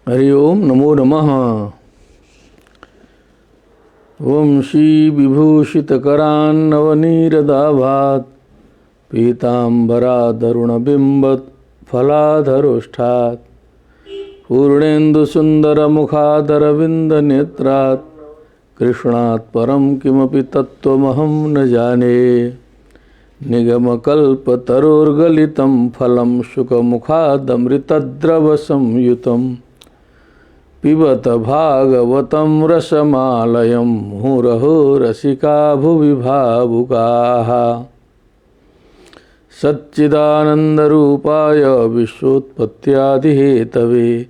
हरि ओम नमो नमः। ओम श्री विभूषितकरान्नवनीरदाभात् पीताम्बरादरुणबिम्बत् फलाधरोष्ठात् पूर्णेन्दुसुन्दरमुखादरविन्दनेत्रात् कृष्णात् परं किमपि तत्त्वमहं न जाने। निगमकल्पतरोर्गलितं फलं शुकमुखादमृतद्रवसंयुतं पिबत भागवतं रसमालयं मुहुरहो रसिका भुवि भावुकाः। सच्चिदानन्दरूपाय विश्वोत्पत्त्यादिहेतवे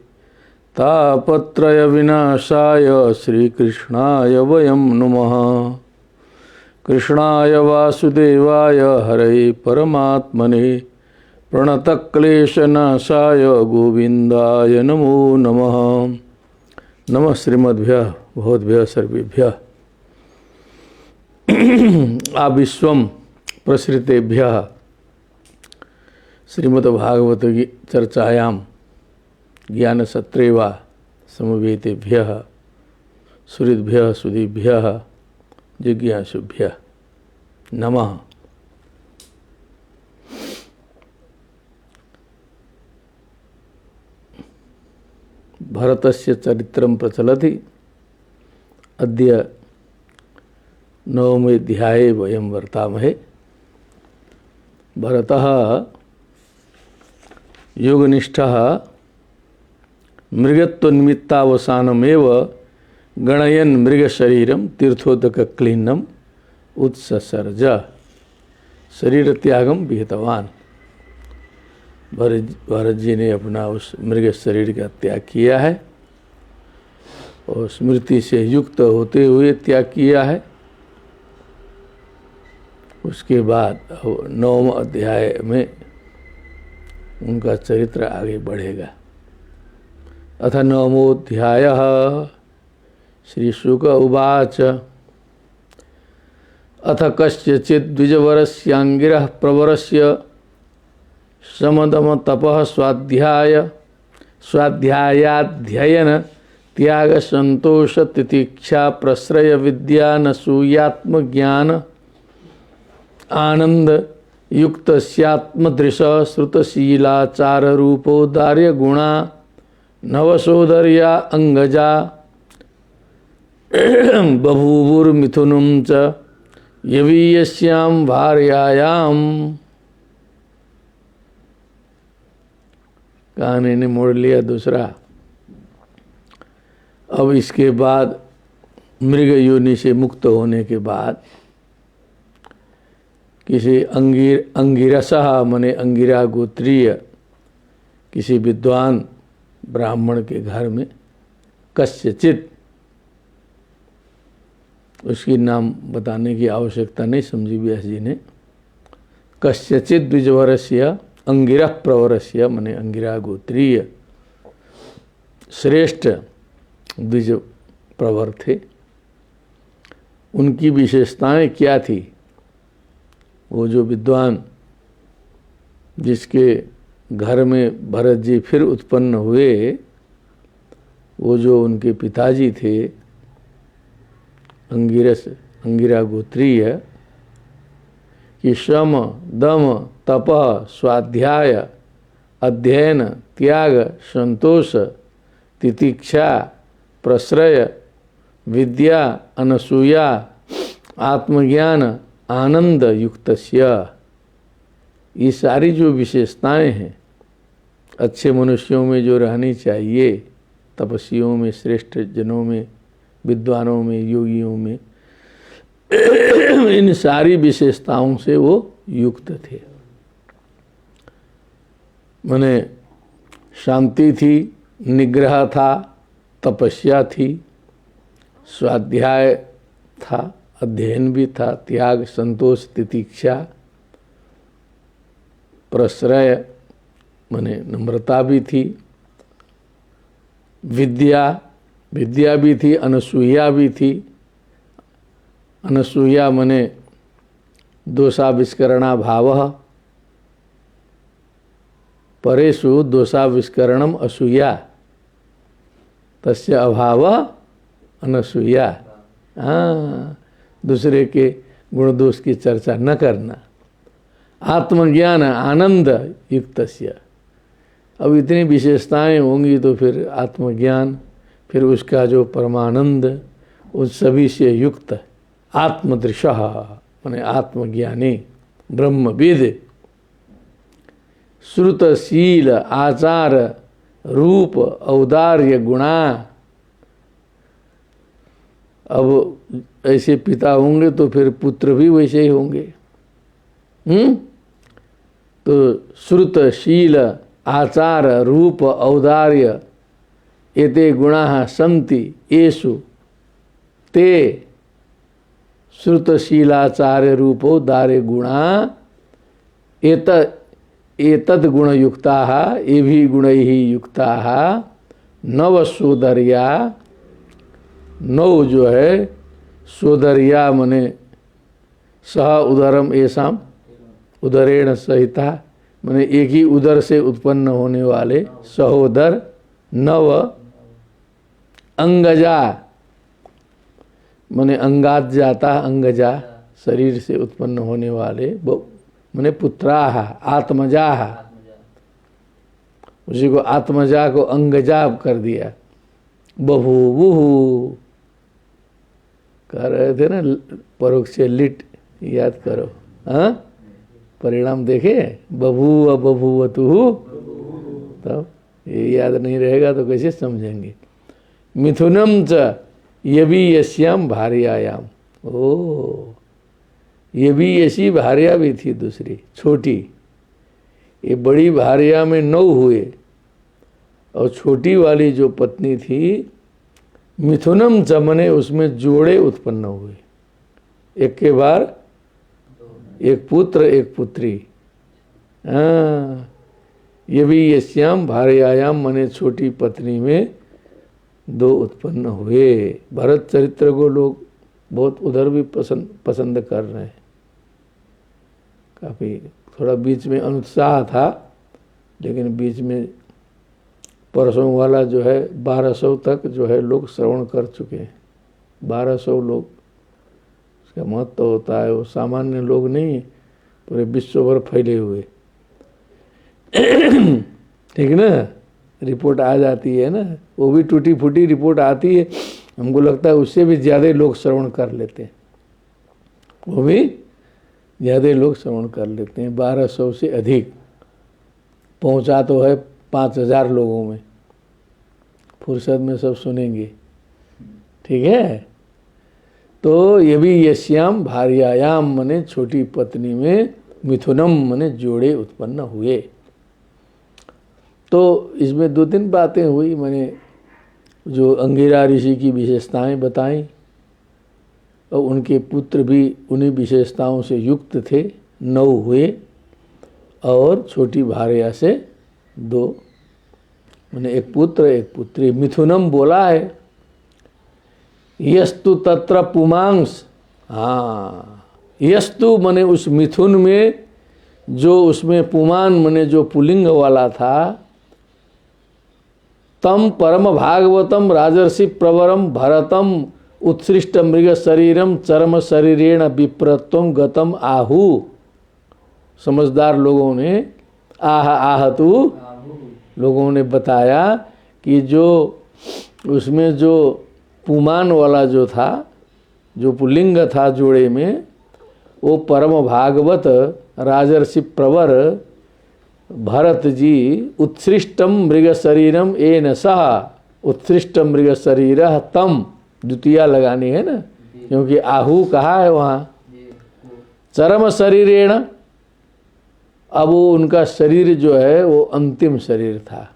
तापत्रयविनाशाय श्रीकृष्णाय वयं नुमः। कृष्णाय वासुदेवाय हरये परमात्मने प्रणतक्लेशनाशाय गोविन्दाय नमो नमः। नमः श्रीमद्भ्यः भवद्भ्यः सर्वेभ्यः आविश्वं प्रसृतेभ्यः श्रीमद्भागवत चर्चायां ज्ञानसत्रे वा समवेतेभ्यः सुहृद्भ्यः सुधीभ्यः जिज्ञासुभ्यः नमः। भरतस्य चरित्रं प्रचलति। अद्य नवमे अध्याये वयं वर्तामहे। भरतः योगनिष्ठः मृगत्वनिमित्तावसानमेव गणयन् मृगशरीरं तीर्थोदकक्लिन्नम् उत्ससर्ज। शरीर त्यागम विहितवान। भरत जी ने अपना उस मृग शरीर का त्याग किया है और स्मृति से युक्त होते हुए त्याग किया है। उसके बाद 9वें अध्याय में उनका चरित्र आगे बढ़ेगा। अथ 9मोऽध्यायः। श्री शुक उवाच अथ कस्यचित् द्विजवरस्यांगिरः प्रवरस्य समदम तपः स्वाध्यायाध्ययन त्याग संतोष तितिक्षा प्रश्रय विद्या नसूयात्मज्ञान आनंद युक्तस्यात्मदृश श्रुतशीलाचार रूपोदार्य गुणा नवसोदर्या अंगजा बभूवुर्मिथुनं च यवीयस्यां भार्यायां। कहानी ने मोड़ लिया दूसरा। अब इसके बाद मृग योनि से मुक्त होने के बाद किसी अंगिरसः मने अंगिरा गोत्रीय किसी विद्वान ब्राह्मण के घर में कस्यचित, उसकी नाम बताने की आवश्यकता नहीं समझी व्यास जी ने। कस्यचित द्विजवरस्य अंगिरः प्रवरस्य मने अंगिरा गोत्रीय श्रेष्ठ द्विज प्रवर थे। उनकी विशेषताएं क्या थी? वो जो विद्वान जिसके घर में भरत जी फिर उत्पन्न हुए, वो जो उनके पिताजी थे अंगिरा गोत्रीय, कि श्रम दम तप स्वाध्याय अध्ययन त्याग संतोष तितिक्षा प्रश्रय विद्या अनसूया आत्मज्ञान आनंद युक्तस्य, ये सारी जो विशेषताएं हैं अच्छे मनुष्यों में जो रहनी चाहिए, तपस्वियों में, श्रेष्ठ जनों में, विद्वानों में, योगियों में, इन सारी विशेषताओं से वो युक्त थे। माने शांति थी, निग्रह था, तपस्या थी, स्वाध्याय था, अध्ययन भी था, त्याग संतोष तितिक्षा प्रश्रय माने नम्रता भी थी, विद्या भी थी, अनसूया भी थी। अनसूया मने दोषाविष्करणा भावः परेषु दोषाविष्करणम असूया। तस्य अभाव अनसूया। हाँ, दूसरे के गुण दोष की चर्चा न करना। आत्मज्ञान आनंद युक्तस्य, अब इतनी विशेषताएं होंगी तो फिर आत्मज्ञान, फिर उसका जो परमानंद, उस सभी से युक्त आत्मदृशः माने आत्मज्ञानी ब्रह्मविद, श्रुतशील आचार रूप औदार्य गुणा। अब ऐसे पिता होंगे तो फिर पुत्र भी वैसे ही होंगे। तो श्रुतशील आचार रूप औदार्य एते गुणाः सन्ति येषु ते श्रुतशीलाचार्य रूपोदार्य गुणा एतद गुणयुक्ताः, ये भी गुणैः युक्ताः नव सोदर्या। नौ जो है सोदर्या मने सह उदरम एसाम उदरेण सहिता, मने एक ही उदर से उत्पन्न होने वाले सहोदर। नव अंगजा मने अंगात जाता, अंगजा शरीर से उत्पन्न होने वाले, मने पुत्राः आत्मजाः, उसी को आत्मजा को अंगजा कर दिया। बभूवुः कह रहे थे ना, परोक्ष लिट याद करो। हाँ, परिणाम देखे, बभूव बभूवतुः, तब ये याद नहीं रहेगा तो कैसे समझेंगे। मिथुनम च यवीयस्याम भार्यायाम, ओ यवीयसी भार्या भी थी दूसरी छोटी, ये बड़ी भार्या में 9 हुए और छोटी वाली जो पत्नी थी मिथुनम च मने उसमें जोड़े उत्पन्न हुए, एक के बाद एक पुत्र एक पुत्री। हाँ, यवीयस्याम भार्यायाम मने छोटी पत्नी में 2 उत्पन्न हुए। भरत चरित्र को लोग बहुत उधर भी पसंद कर रहे हैं, काफ़ी थोड़ा बीच में अनुत्साह था, लेकिन बीच में परसों वाला जो है 1200 तक जो है लोग श्रवण कर चुके हैं। 1200 लोग, उसका महत्व होता है, वो सामान्य लोग नहीं, पूरे विश्व भर फैले हुए। ठीक ना, रिपोर्ट आ जाती है ना, वो भी टूटी फूटी रिपोर्ट आती है, हमको लगता है उससे भी ज़्यादा लोग श्रवण कर लेते हैं, वो भी ज़्यादा लोग श्रवण कर लेते हैं। 1200 से अधिक पहुंचा तो है 5000 लोगों में, फुर्सत में सब सुनेंगे। ठीक है, तो ये भी यश्याम भार्यायाम मने छोटी पत्नी में मिथुनम मने जोड़े उत्पन्न हुए। तो इसमें 2-3 बातें हुई, मैंने जो अंगिरा ऋषि की विशेषताएं बताई और उनके पुत्र भी उन्हीं विशेषताओं से युक्त थे, 9 हुए, और छोटी भार्या से 2, मैंने एक पुत्र एक पुत्री। मिथुनम बोला है, यस्तु तत्र पुमांस। हाँ, यस्तु मने उस मिथुन में, जो उसमें पुमान मने जो पुलिंग वाला था, तम परम भागवतम राजर्षि प्रवरम भरतम उत्सृष्ट मृग शरीरम चरम शरीरेण विप्रत्वम गतम आहु। समझदार लोगों ने आहतु लोगों ने बताया कि जो उसमें जो पुमान वाला जो था, जो पुल्लिंग था जोड़े में, वो परम भागवत राजर्षि प्रवर भरत जी उत्सृष्टम मृग शरीरम एन सह, उत्सृष्टम मृग शरीर तम, द्वितीया लगानी है ना, क्योंकि आहु कहा है वहाँ। चरम शरीरेण, अब वो उनका शरीर जो है वो अंतिम शरीर था,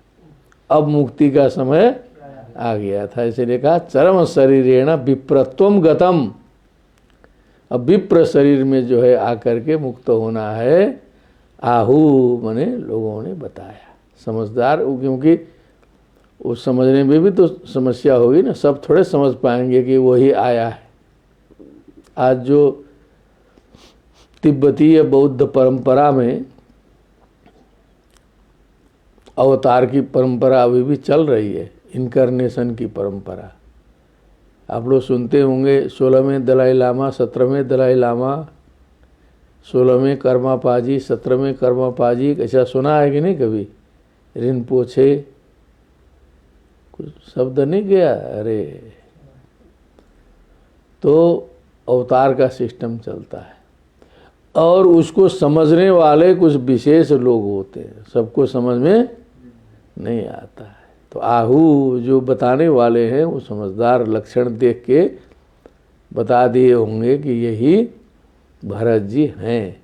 अब मुक्ति का समय आ गया था, इसलिए कहा चरम शरीरेण विप्रत्वम गतम। अब विप्र शरीर में जो है आकर के मुक्त होना है, आहु मने लोगों ने बताया। समझदार, क्योंकि वो समझने में भी तो समस्या होगी ना, सब थोड़े समझ पाएंगे कि वही आया है। आज जो तिब्बतीय बौद्ध परंपरा में अवतार की परंपरा अभी भी चल रही है, इनकारनेशन की परंपरा। आप लोग सुनते होंगे 16वें दलाई लामा, 17वें दलाई लामा, 16वें कर्मा पाजी, 17वें कर्मा पाजी, ऐसा सुना है कि नहीं कभी? रिनपोछे, कुछ शब्द नहीं गया? अरे तो अवतार का सिस्टम चलता है और उसको समझने वाले कुछ विशेष लोग होते हैं, सबको समझ में नहीं आता है। तो आहू जो बताने वाले हैं वो समझदार लक्षण देख के बता दिए होंगे कि यही भरत जी हैं।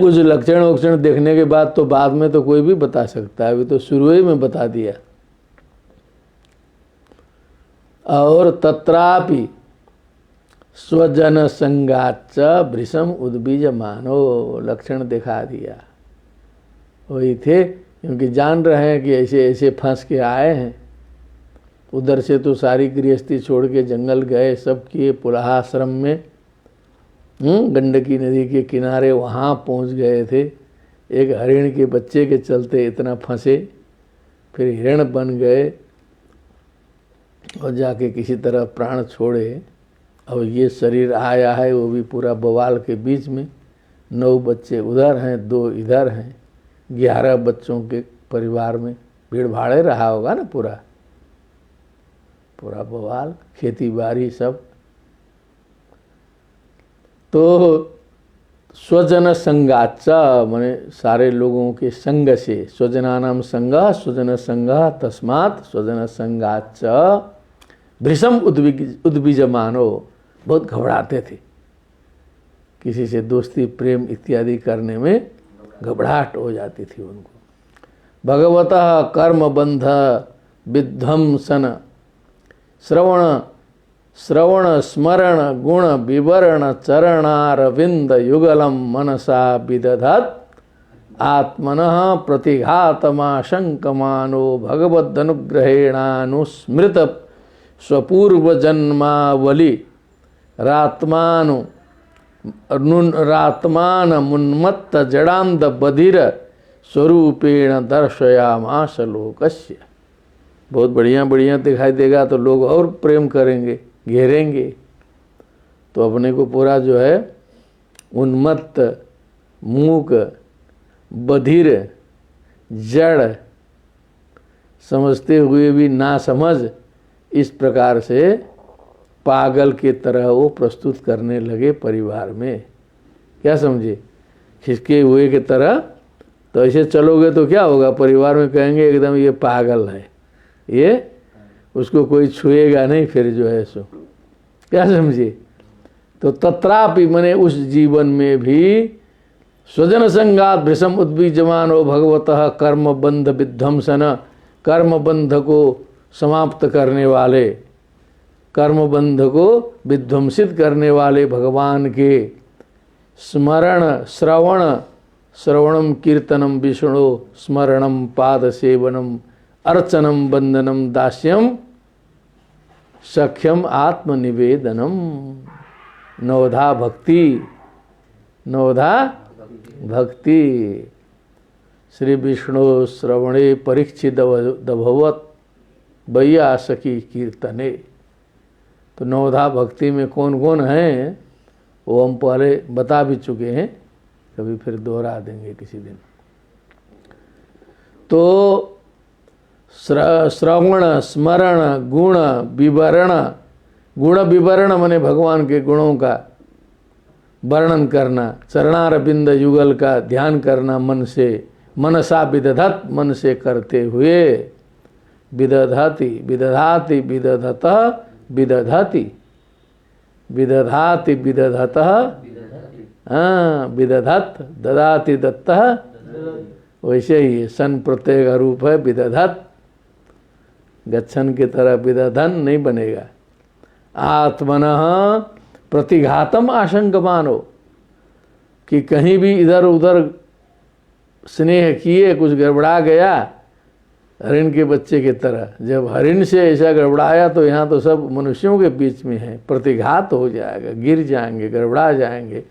कुछ लक्षण वक्षण देखने के बाद तो बाद में तो कोई भी बता सकता है, अभी तो शुरू ही में बता दिया। और तत्रापि स्वजन संगाच भृशम उद्बीजमानो, लक्षण दिखा दिया। वही थे, क्योंकि जान रहे हैं कि ऐसे ऐसे फंस के आए हैं। उधर से तो सारी गृहस्थी छोड़ के जंगल गए, सब किए, पुलहाश्रम में गंडकी नदी के किनारे वहाँ पहुँच गए थे। एक हरिण के बच्चे के चलते इतना फंसे, फिर हिरण बन गए और जाके किसी तरह प्राण छोड़े। अब ये शरीर आया है वो भी पूरा बवाल के बीच में, 9 बच्चे उधर हैं, 2 इधर हैं, 11 बच्चों के परिवार में भीड़ भाड़े रहा होगा ना, पूरा बवाल, खेती बाड़ी सब। तो स्वजन संगाच माने सारे लोगों के संग से, स्वजनानाम संग स्वजन संग तस्मात् स्वजन संगाच भृशम उद्बीजमानो, बहुत घबराते थे। किसी से दोस्ती प्रेम इत्यादि करने में घबराहट हो जाती थी उनको। भगवतः कर्म बंध विध्वंसन श्रवण स्मरण गुण विवरण चरणारविंद युगलम मनसा विदधत् आत्मनः प्रतिघातमाशंकमानो भगवदनुग्रहेणानुस्मृत स्वपूर्व जन्मावली रात्मान मुन्मत्त जड़ांद बधिर स्वरूपेण दर्शयामास लोकस्य। बहुत बढ़िया बढ़िया दिखाई देगा तो लोग और प्रेम करेंगे, घेरेंगे। तो अपने को पूरा जो है उन्मत्त, मूक, बधिर, जड़ समझते हुए भी ना समझ, इस प्रकार से पागल के तरह वो प्रस्तुत करने लगे परिवार में। क्या समझे? खिसके हुए के तरह। तो ऐसे चलोगे तो क्या होगा? परिवार में कहेंगे एकदम ये पागल है, ये उसको कोई छुएगा नहीं फिर जो है सो। क्या समझे? तो तत्रापि मने उस जीवन में भी स्वजन संगात भृशम उद्बीजमानो भगवतः कर्म बंध विध्वंसन, कर्म बंध को समाप्त करने वाले, कर्म बंध को विध्वंसित करने वाले भगवान के स्मरण श्रवणम कीर्तनम विष्णु स्मरणम पाद सेवनम अर्चनम बंदनम दास्यम सख्यम आत्मनिवेदनम, नवधा भक्ति श्री विष्णु श्रवणे परीक्षित दभवत बैया सखी कीर्तने। तो नवधा भक्ति में कौन कौन हैं वो हम पहले बता भी चुके हैं, कभी फिर दोहरा देंगे किसी दिन। तो श्रवण स्मरण गुण विवरण माने भगवान के गुणों का वर्णन करना, चरणारविंद युगल का ध्यान करना मन से, मनसा विदधत मन से करते हुए, विदधाति विदधाति विदधत विदधाति विदधाति विदधत विदधत ददाति दत्त, वैसे ही सन प्रत्यय का रूप है विदधत। गच्छन की तरह विदधन नहीं बनेगा। आत्मनः प्रतिघातम आशंकमानो, कि कहीं भी इधर उधर स्नेह किए कुछ गड़बड़ा गया, हरिण के बच्चे की तरह। जब हरिण से ऐसा गड़बड़ाया तो यहाँ तो सब मनुष्यों के बीच में है, प्रतिघात हो जाएगा, गिर जाएंगे, गड़बड़ा जाएंगे,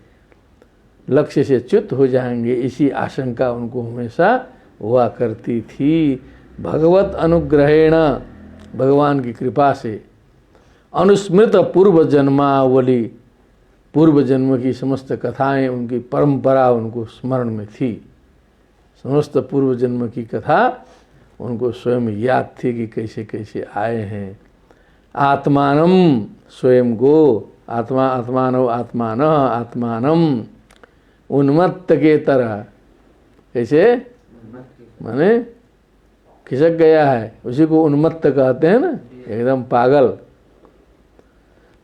लक्ष्य से च्युत हो जाएंगे। इसी आशंका उनको हमेशा हुआ करती थी। भगवत अनुग्रहेण, भगवान की कृपा से, अनुस्मृत पूर्व जन्मावली, पूर्व जन्म की समस्त कथाएं, उनकी परंपरा उनको स्मरण में थी। समस्त पूर्व जन्म की कथा उनको स्वयं याद थी कि कैसे कैसे आए हैं। आत्मानम, स्वयं को, आत्मा आत्मानव आत्मान आत्मानम, उन्मत्त के तरह, कैसे माने खिसक गया है, उसी को उन्मत्त कहते हैं ना, एकदम पागल।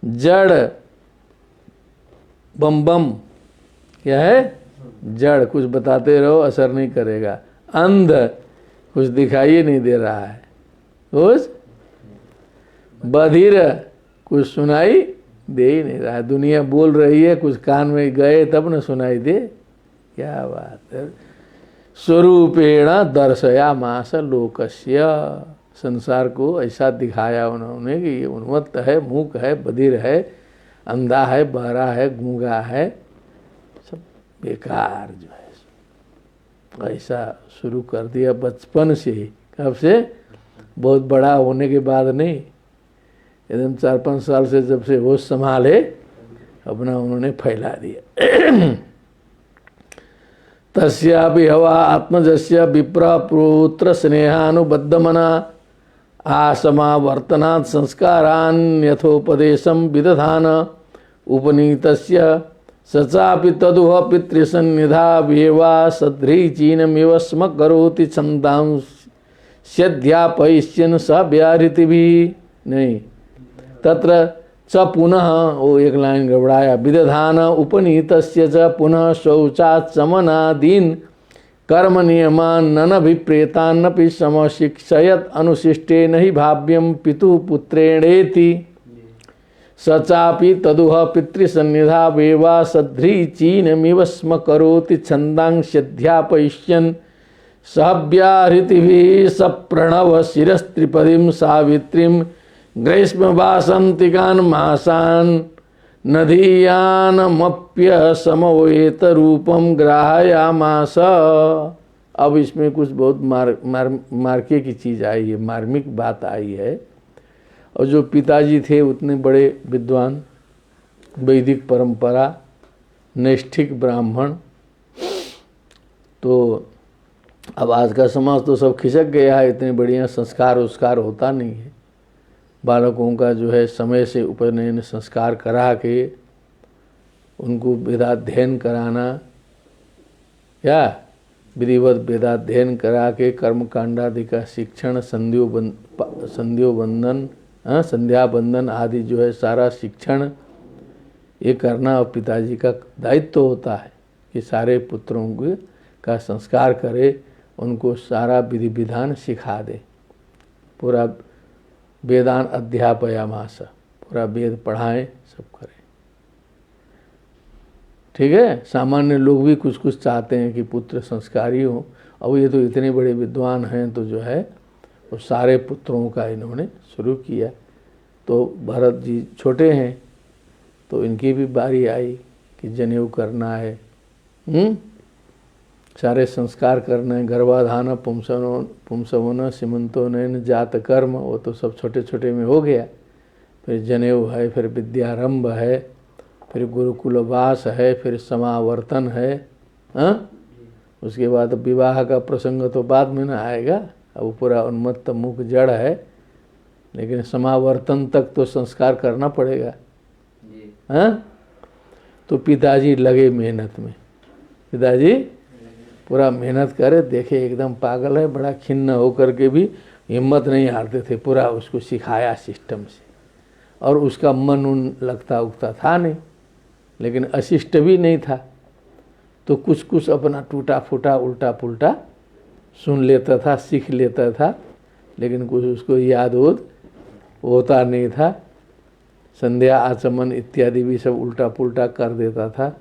जड़, बम बम क्या है, जड़, कुछ बताते रहो असर नहीं करेगा। अंध, कुछ दिखाई नहीं दे रहा है। कुछ बधिर, कुछ सुनाई दे ही नहीं रहा है। दुनिया बोल रही है, कुछ कान में गए तब न सुनाई दे। क्या बात है। स्वरूपेण दर्शयामास लोकस्य, संसार को ऐसा दिखाया उन्होंने कि ये उन्मत्त है, मूक है, बधिर है, अंधा है, बहरा है, गूंगा है, सब बेकार जो है, ऐसा शुरू कर दिया बचपन से ही। कब से? बहुत बड़ा होने के बाद नहीं, एकदम 4-5 साल से जब से होश संभाले अपना उन्होंने फैला दिया। तस्यापि हवा आत्मजस्य विप्र पुत्र स्नेहानुबद्धमना आसमावर्तनात् संस्कारान् यथोपदेशं विदधान उपनीतस्य सचापि तदुह पितृसन्निधा वेवा सध्रीचीनमिव स्म करोति छन्दांस्यध्यापयिष्यन् स व्याहृतिभिः। नहीं, तत्र च पुनः, वो एक लाइन गड़बड़ाया, विदधान उपनीतस्य च पुनः शौचात् समनादीन् कर्म नियमान ननभिप्रेतान्नपि समशिक्षयत् अनुशिष्टेन हि भाव्यं पितुः पुत्रेणेति। सचापि तदुह पितृसन्निधा वेवा सध्रीचीनमिव स्म करोति छन्दांस्यध्यापयिष्यन् सव्याहृतिभिः सप्रणव शिरस्त्रिपदीं सावित्रीं ग्रीष्म वासंतिकान् मासान् नदीयानमप्य समवेत रूपम ग्राहयामास। अब इसमें कुछ बहुत मार्के की चीज़ आई है, मार्मिक बात आई है। और जो पिताजी थे उतने बड़े विद्वान, वैदिक परंपरा, नैष्ठिक ब्राह्मण, तो अब आज का समाज तो सब खिसक गया है, इतने बढ़िया संस्कार उसकार होता नहीं है। बालकों का जो है समय से उपनयन संस्कार करा के उनको वेदाध्ययन कराना, या विधिवत वेदाध्ययन करा के कर्मकांडादि का शिक्षण, संध्या बंधन आदि जो है सारा शिक्षण ये करना और पिताजी का दायित्व होता है कि सारे पुत्रों का संस्कार करे, उनको सारा विधि विधान सिखा दे, पूरा वेदान अध्यापयामास, पूरा वेद पढ़ाएं, सब करें। ठीक है, सामान्य लोग भी कुछ कुछ चाहते हैं कि पुत्र संस्कारी हो। अब ये तो इतने बड़े विद्वान हैं, तो जो है वो सारे पुत्रों का इन्होंने शुरू किया। तो भरत जी छोटे हैं, तो इनकी भी बारी आई कि जनेऊ करना है, सारे संस्कार करना है, गर्भाधान पुंसवन सीमंतो नयन जात कर्म, वो तो सब छोटे छोटे में हो गया। फिर जनेऊ है, फिर विद्यारंभ है, फिर गुरुकुलवास है, फिर समावर्तन है, उसके बाद विवाह का प्रसंग तो बाद में ना आएगा। अब पूरा उन्मत्त मुख जड़ है, लेकिन समावर्तन तक तो संस्कार करना पड़ेगा। तो पिताजी लगे मेहनत में, पिताजी पूरा मेहनत करे, देखे एकदम पागल है, बड़ा खिन्न होकर के भी हिम्मत नहीं हारते थे, पूरा उसको सिखाया सिस्टम से। और उसका मन उन लगता उगता था नहीं, लेकिन अशिष्ट भी नहीं था, तो कुछ कुछ अपना टूटा फूटा उल्टा पुल्टा सुन लेता था, सीख लेता था, लेकिन कुछ उसको याद होता नहीं था। संध्या आचमन इत्यादि भी सब उल्टा पुल्टा कर देता था,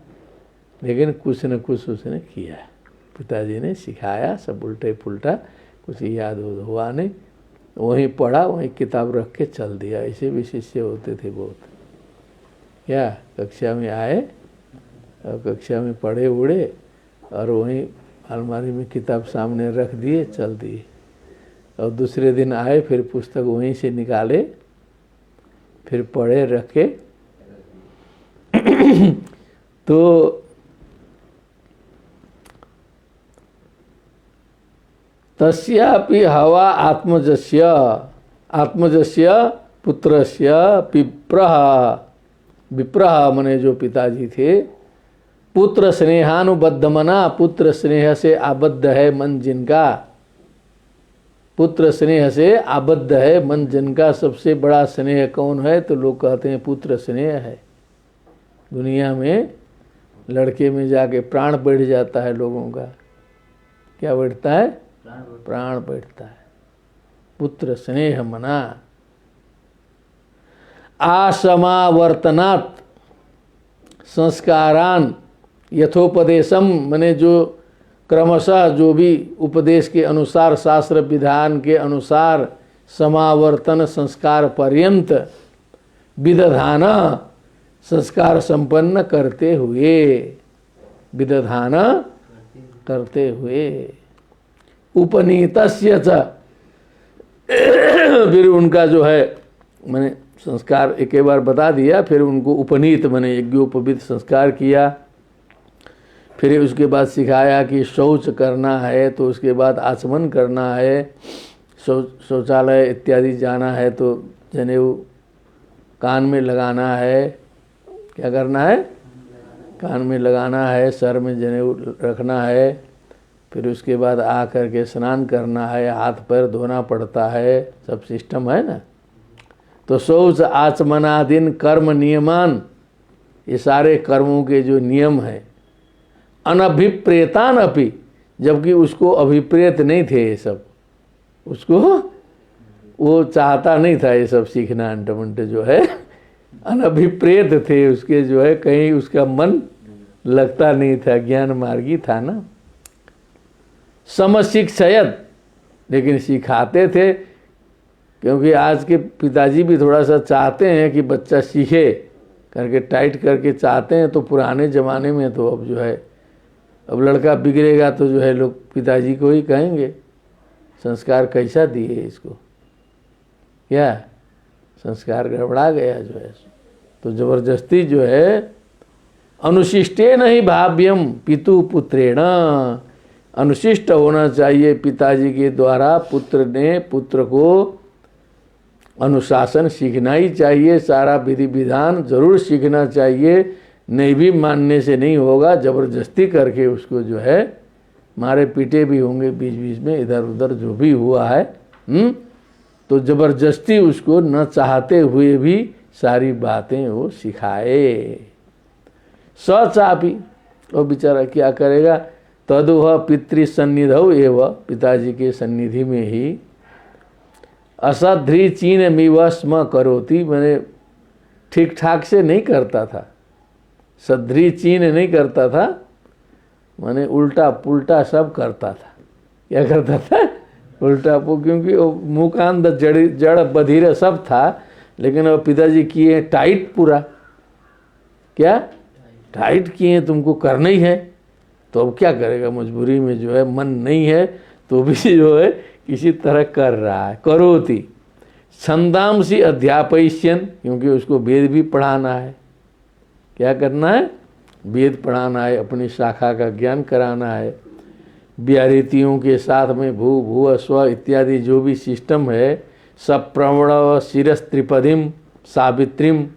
लेकिन कुछ न कुछ उसने किया, पिताजी ने सिखाया सब उल्टे पुल्टा, कुछ याद हुआ नहीं, वहीं पढ़ा, वहीं किताब रख के चल दिया। ऐसे भी शिष्य होते थे बहुत। क्या कक्षा में आए और कक्षा में पढ़े उड़े और वहीं अलमारी में किताब सामने रख दिए, चल दिए। और दूसरे दिन आए, फिर पुस्तक वहीं से निकाले, फिर पढ़े, रखे। तो तस्यापि हवा आत्मजस्य पुत्रस्य विप्रः, विप्रः मने जो पिताजी थे, पुत्र स्नेहानुबद्ध मना, पुत्र स्नेह से आबद्ध है मन जिनका, पुत्र स्नेह से आबद्ध है मन जिनका। सबसे बड़ा स्नेह कौन है? तो लोग कहते हैं पुत्र स्नेह है। दुनिया में लड़के में जाके प्राण बैठ जाता है लोगों का। क्या बैठता है? प्राण बैठता है। पुत्र स्नेह मना। आसमावर्तनात् संस्कारान यथोपदेशम, मने जो क्रमशः जो भी उपदेश के अनुसार, शास्त्र विधान के अनुसार समावर्तन संस्कार पर्यंत विदधान, संस्कार संपन्न करते हुए, विदधान करते हुए, उपनीतस्य च, फिर उनका जो है मैंने संस्कार एक बार बता दिया, फिर उनको उपनीत मैंने यज्ञोपवीत संस्कार किया। फिर उसके बाद सिखाया कि शौच करना है तो उसके बाद आचमन करना है, शौचालय इत्यादि जाना है तो जनेऊ कान में लगाना है। क्या करना है? कान में लगाना है, सर में जनेऊ रखना है। फिर उसके बाद आ करके स्नान करना है, हाथ पैर धोना पड़ता है, सब सिस्टम है ना। तो शौच आचमनादीन कर्म नियमान, ये सारे कर्मों के जो नियम हैं, अनभिप्रेतान अपि, जबकि उसको अभिप्रेत नहीं थे ये सब, उसको वो चाहता नहीं था ये सब सीखना, अंटमंट जो है अनभिप्रेत थे उसके, जो है कहीं उसका मन लगता नहीं था, ज्ञान मार्गी था ना। समशिक्षयत, लेकिन सिखाते थे, क्योंकि आज के पिताजी भी थोड़ा सा चाहते हैं कि बच्चा सीखे करके, टाइट करके चाहते हैं। तो पुराने ज़माने में तो अब जो है, अब लड़का बिगड़ेगा तो जो है लोग पिताजी को ही कहेंगे संस्कार कैसा दिए इसको, क्या संस्कार गड़बड़ा गया जो है। तो जबरदस्ती जो है, अनुशिष्टे नहीं भाव्यम पितु पुत्रेण, अनुशिष्ट होना चाहिए पिताजी के द्वारा, पुत्र ने पुत्र को अनुशासन सीखना ही चाहिए, सारा विधि विधान जरूर सीखना चाहिए। नहीं भी मानने से नहीं होगा, जबरदस्ती करके उसको जो है मारे पीटे भी होंगे बीच बीच में, इधर उधर जो भी हुआ है। तो जबरदस्ती उसको न चाहते हुए भी सारी बातें वो सिखाए। सचापि, वो बेचारा क्या करेगा, तदुह पितृसन्निधौ एवं, पिताजी के सन्निधि में ही, असध्री चीन मिवस्म करोति, मैंने ठीक ठाक से नहीं करता था, सध्री चीन नहीं करता था, मैंने उल्टा पुल्टा सब करता था। क्या करता था? उल्टा क्योंकि वो मुँह कान जड़ बधिर सब था, लेकिन वो पिताजी किए टाइट पूरा। क्या टाइट किए, तुमको करना ही है। तो अब क्या करेगा, मजबूरी में जो है, मन नहीं है तो भी जो है किसी तरह कर रहा है। करोति छंदांसी अध्यापयिष्यन, क्योंकि उसको वेद भी पढ़ाना है। क्या करना है? वेद पढ़ाना है, अपनी शाखा का ज्ञान कराना है। व्याहृतियों के साथ में भू भू स्व इत्यादि जो भी सिस्टम है, सब प्रवण शिरस त्रिपदिम सावित्रीम,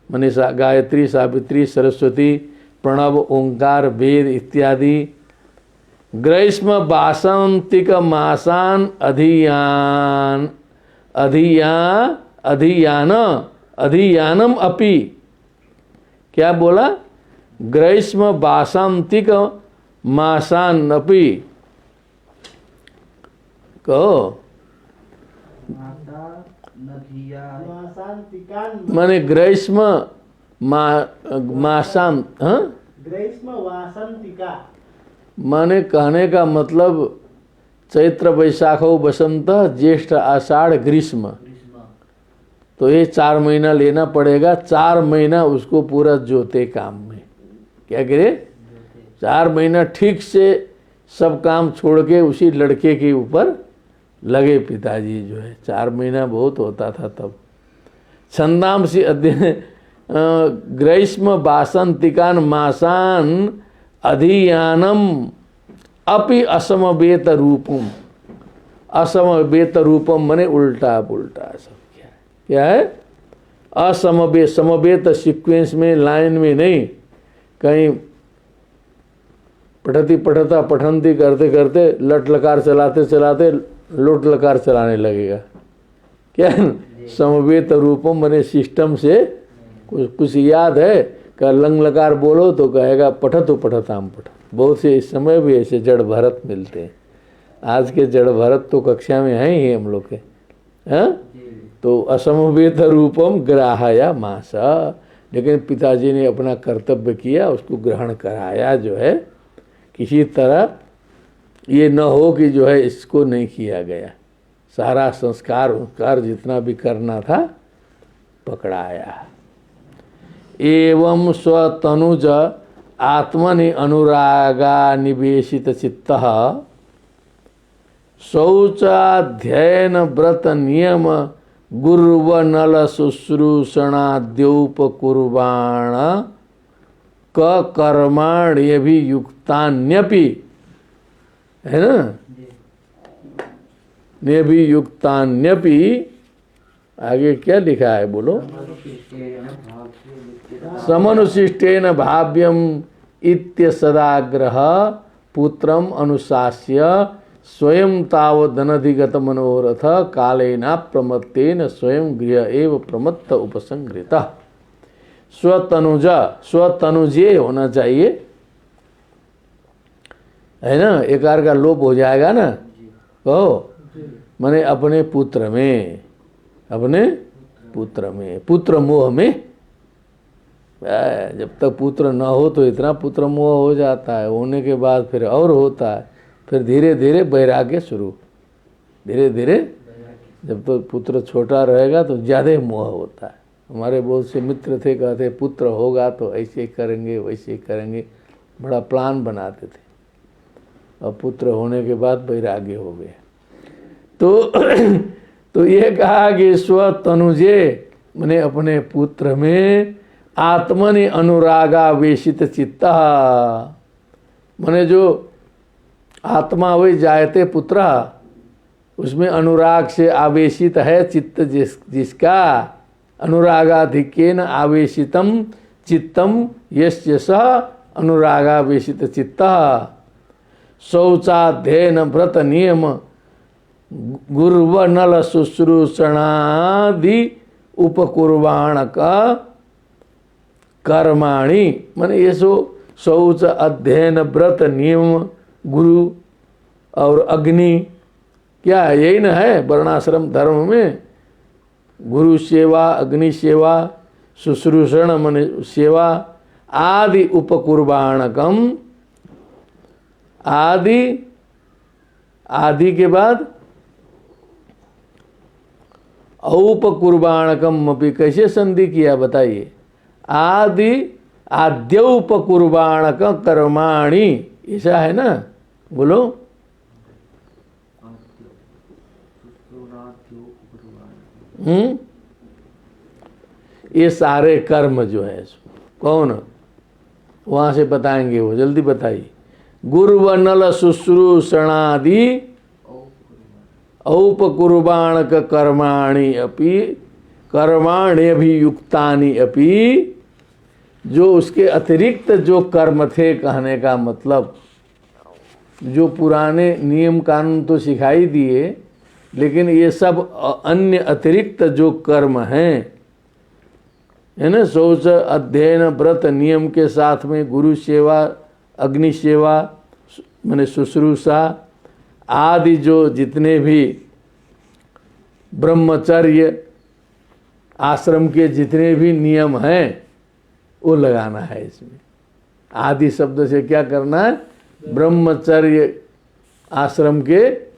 मने गायत्री सावित्री सरस्वती प्रणव ओंकार वेद इत्यादि, ग्रीष्म वासंतिक मासान अधियानम अपि, क्या बोला? ग्रीष्म वासंतिक मासान अपि, कहो माने ग्रीष्म मासान, ग्रीष्म वासंतिका, माने कहने का मतलब चैत्र वैशाखो बसंत ज्येष्ठ आषाढ़ ग्रीष्म, तो ये 4 महीना लेना पड़ेगा। 4 महीना उसको पूरा जोते काम में। क्या करे? 4 महीना ठीक से सब काम छोड़ के उसी लड़के के ऊपर लगे पिताजी जो है, 4 महीना बहुत होता था तब। छंदांसी अध्ययन ग्रीष्म बासंतिकान मासान अधियानम अपि असमवेत रूपम। असमवेत रूपम मने उल्टा पुल्टा सब क्या है? असमवेत, समवेत सीक्वेंस में, लाइन में नहीं, कहीं पठती पठता पठंती करते करते लट लकार चलाते चलाते लोट लकार चलाने लगेगा। क्या है? समवेत रूपम मने सिस्टम से कुछ याद है का लंग लकार बोलो तो कहेगा पठतो पठताम पठ। बहुत से इस समय भी ऐसे जड़ भरत मिलते हैं। आज के जड़ भरत तो कक्षा में हैं ही हम लोग के, हैं? तो असमवेत रूपम ग्राहया मासा। लेकिन पिताजी ने अपना कर्तव्य किया, उसको ग्रहण कराया जो है। किसी तरह ये न हो कि जो है इसको नहीं किया गया। सारा संस्कार जितना भी करना था पकड़ाया। एवं स्वतनुज आत्मनि अनुरागा निवेशित चित्तः शौचाध्ययन व्रत नियम गुर्वनल शुश्रूषणाद्योपकुर्वाण क कर्माण्यभियुक्तान्यपि, है ना, नेभियुक्तान्यपि। आगे क्या लिखा है बोलो? समनुशिष्टेन भाव्यम इत्य सदाग्रह पुत्रम अनुशास्य स्वयं तावदनधिगत मनोरथ कालेना प्रमत्तेन स्वयं गृह एव प्रमत्त उपसंगृत। स्वतनुजा, स्वतनुजे होना चाहिए, है ना। एकार का लोप हो जाएगा ना, कहो माने अपने पुत्र में, अपने पुत्र में, पुत्र मोह में। जब तक पुत्र न हो तो इतना पुत्र मोह हो जाता है, होने के बाद फिर और होता है, फिर धीरे धीरे वैराग्य शुरू, धीरे धीरे। जब तो पुत्र छोटा रहेगा तो ज़्यादा मोह होता है। हमारे बहुत से मित्र थे, कहते पुत्र होगा तो ऐसे करेंगे वैसे करेंगे, बड़ा प्लान बनाते थे। और पुत्र होने के बाद वैराग्य हो गया। तो ये कहा कि स्वतनुजे मैंने अपने पुत्र में आत्मनि अनुरागावेशित चित्ता, माने जो आत्मा वही जायते पुत्र, उसमें अनुराग से आवेशित है चित्त, जिसका अनुरागाधिक्येन आवेशितम चित्तम यस्य सः अनुरागावेशित चित्तः शौचाध्ययन व्रत नियम गुर्वनल शुश्रूषणादि उपकुर्वाण का कर्माणि, माने ये शौच अध्ययन व्रत नियम गुरु और अग्नि, क्या है? यही ना है वर्णाश्रम धर्म में। गुरु सेवा, अग्नि सेवा, शुश्रूषण माने सेवा, आदि उपकुर्बाणकम, आदि, आदि के बाद औपकुर्बाणकम अपि, कैसे संधि किया बताइए? आदि आद्यौपकुर्बाणक कर्माणि, ऐसा है ना, बोलो। ये सारे कर्म जो है कौन, वहां से बताएंगे वो, जल्दी बताइए। गुर्वनल शुश्रूषणादि औपकुर्बाणक कर्माणि अपि कर्माण्यभियुक्तानि अपि, जो उसके अतिरिक्त जो कर्म थे, कहने का मतलब जो पुराने नियम कानून तो सिखाई दिए, लेकिन ये सब अन्य अतिरिक्त जो कर्म हैं, है ना, शौच अध्ययन व्रत नियम के साथ में गुरु सेवा, अग्नि सेवा माने शुश्रूषा आदि, जो जितने भी ब्रह्मचर्य आश्रम के जितने भी नियम हैं वो लगाना है इसमें। आदि शब्द से क्या करना है? ब्रह्मचर्य आश्रम के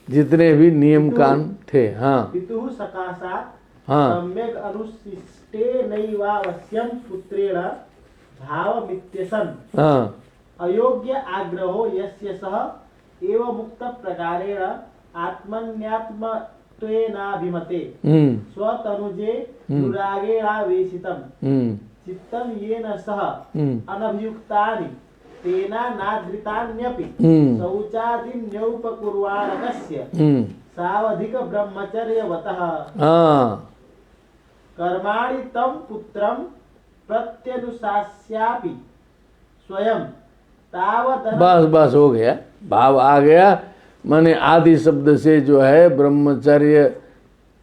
जितने भी नियम कान थे। हाँ, पितुः सकाशात् हाँ, सम्यक् अनुशिष्टेनैवावश्यं पुत्रेण भावमित्यसन् हाँ, अयोग्य आग्रहो यस्य सः एवं मुक्त प्रकारेण आत्मन्यात्मत्वेनाभिमते स्वतनुजे दुरागेणावेशितं चित्तं येन सह अनभियुक्तानि तेना नादृतान्यपि शौचादिन्यौपकुर्वाणकस्य सावधिक ब्रह्मचर्यवतः कर्माणि तं पुत्रं प्रत्यनुशास्यापि स्वयं तावदन। बस बस हो गया, भाव आ गया। माने आदि शब्द से जो है ब्रह्मचर्य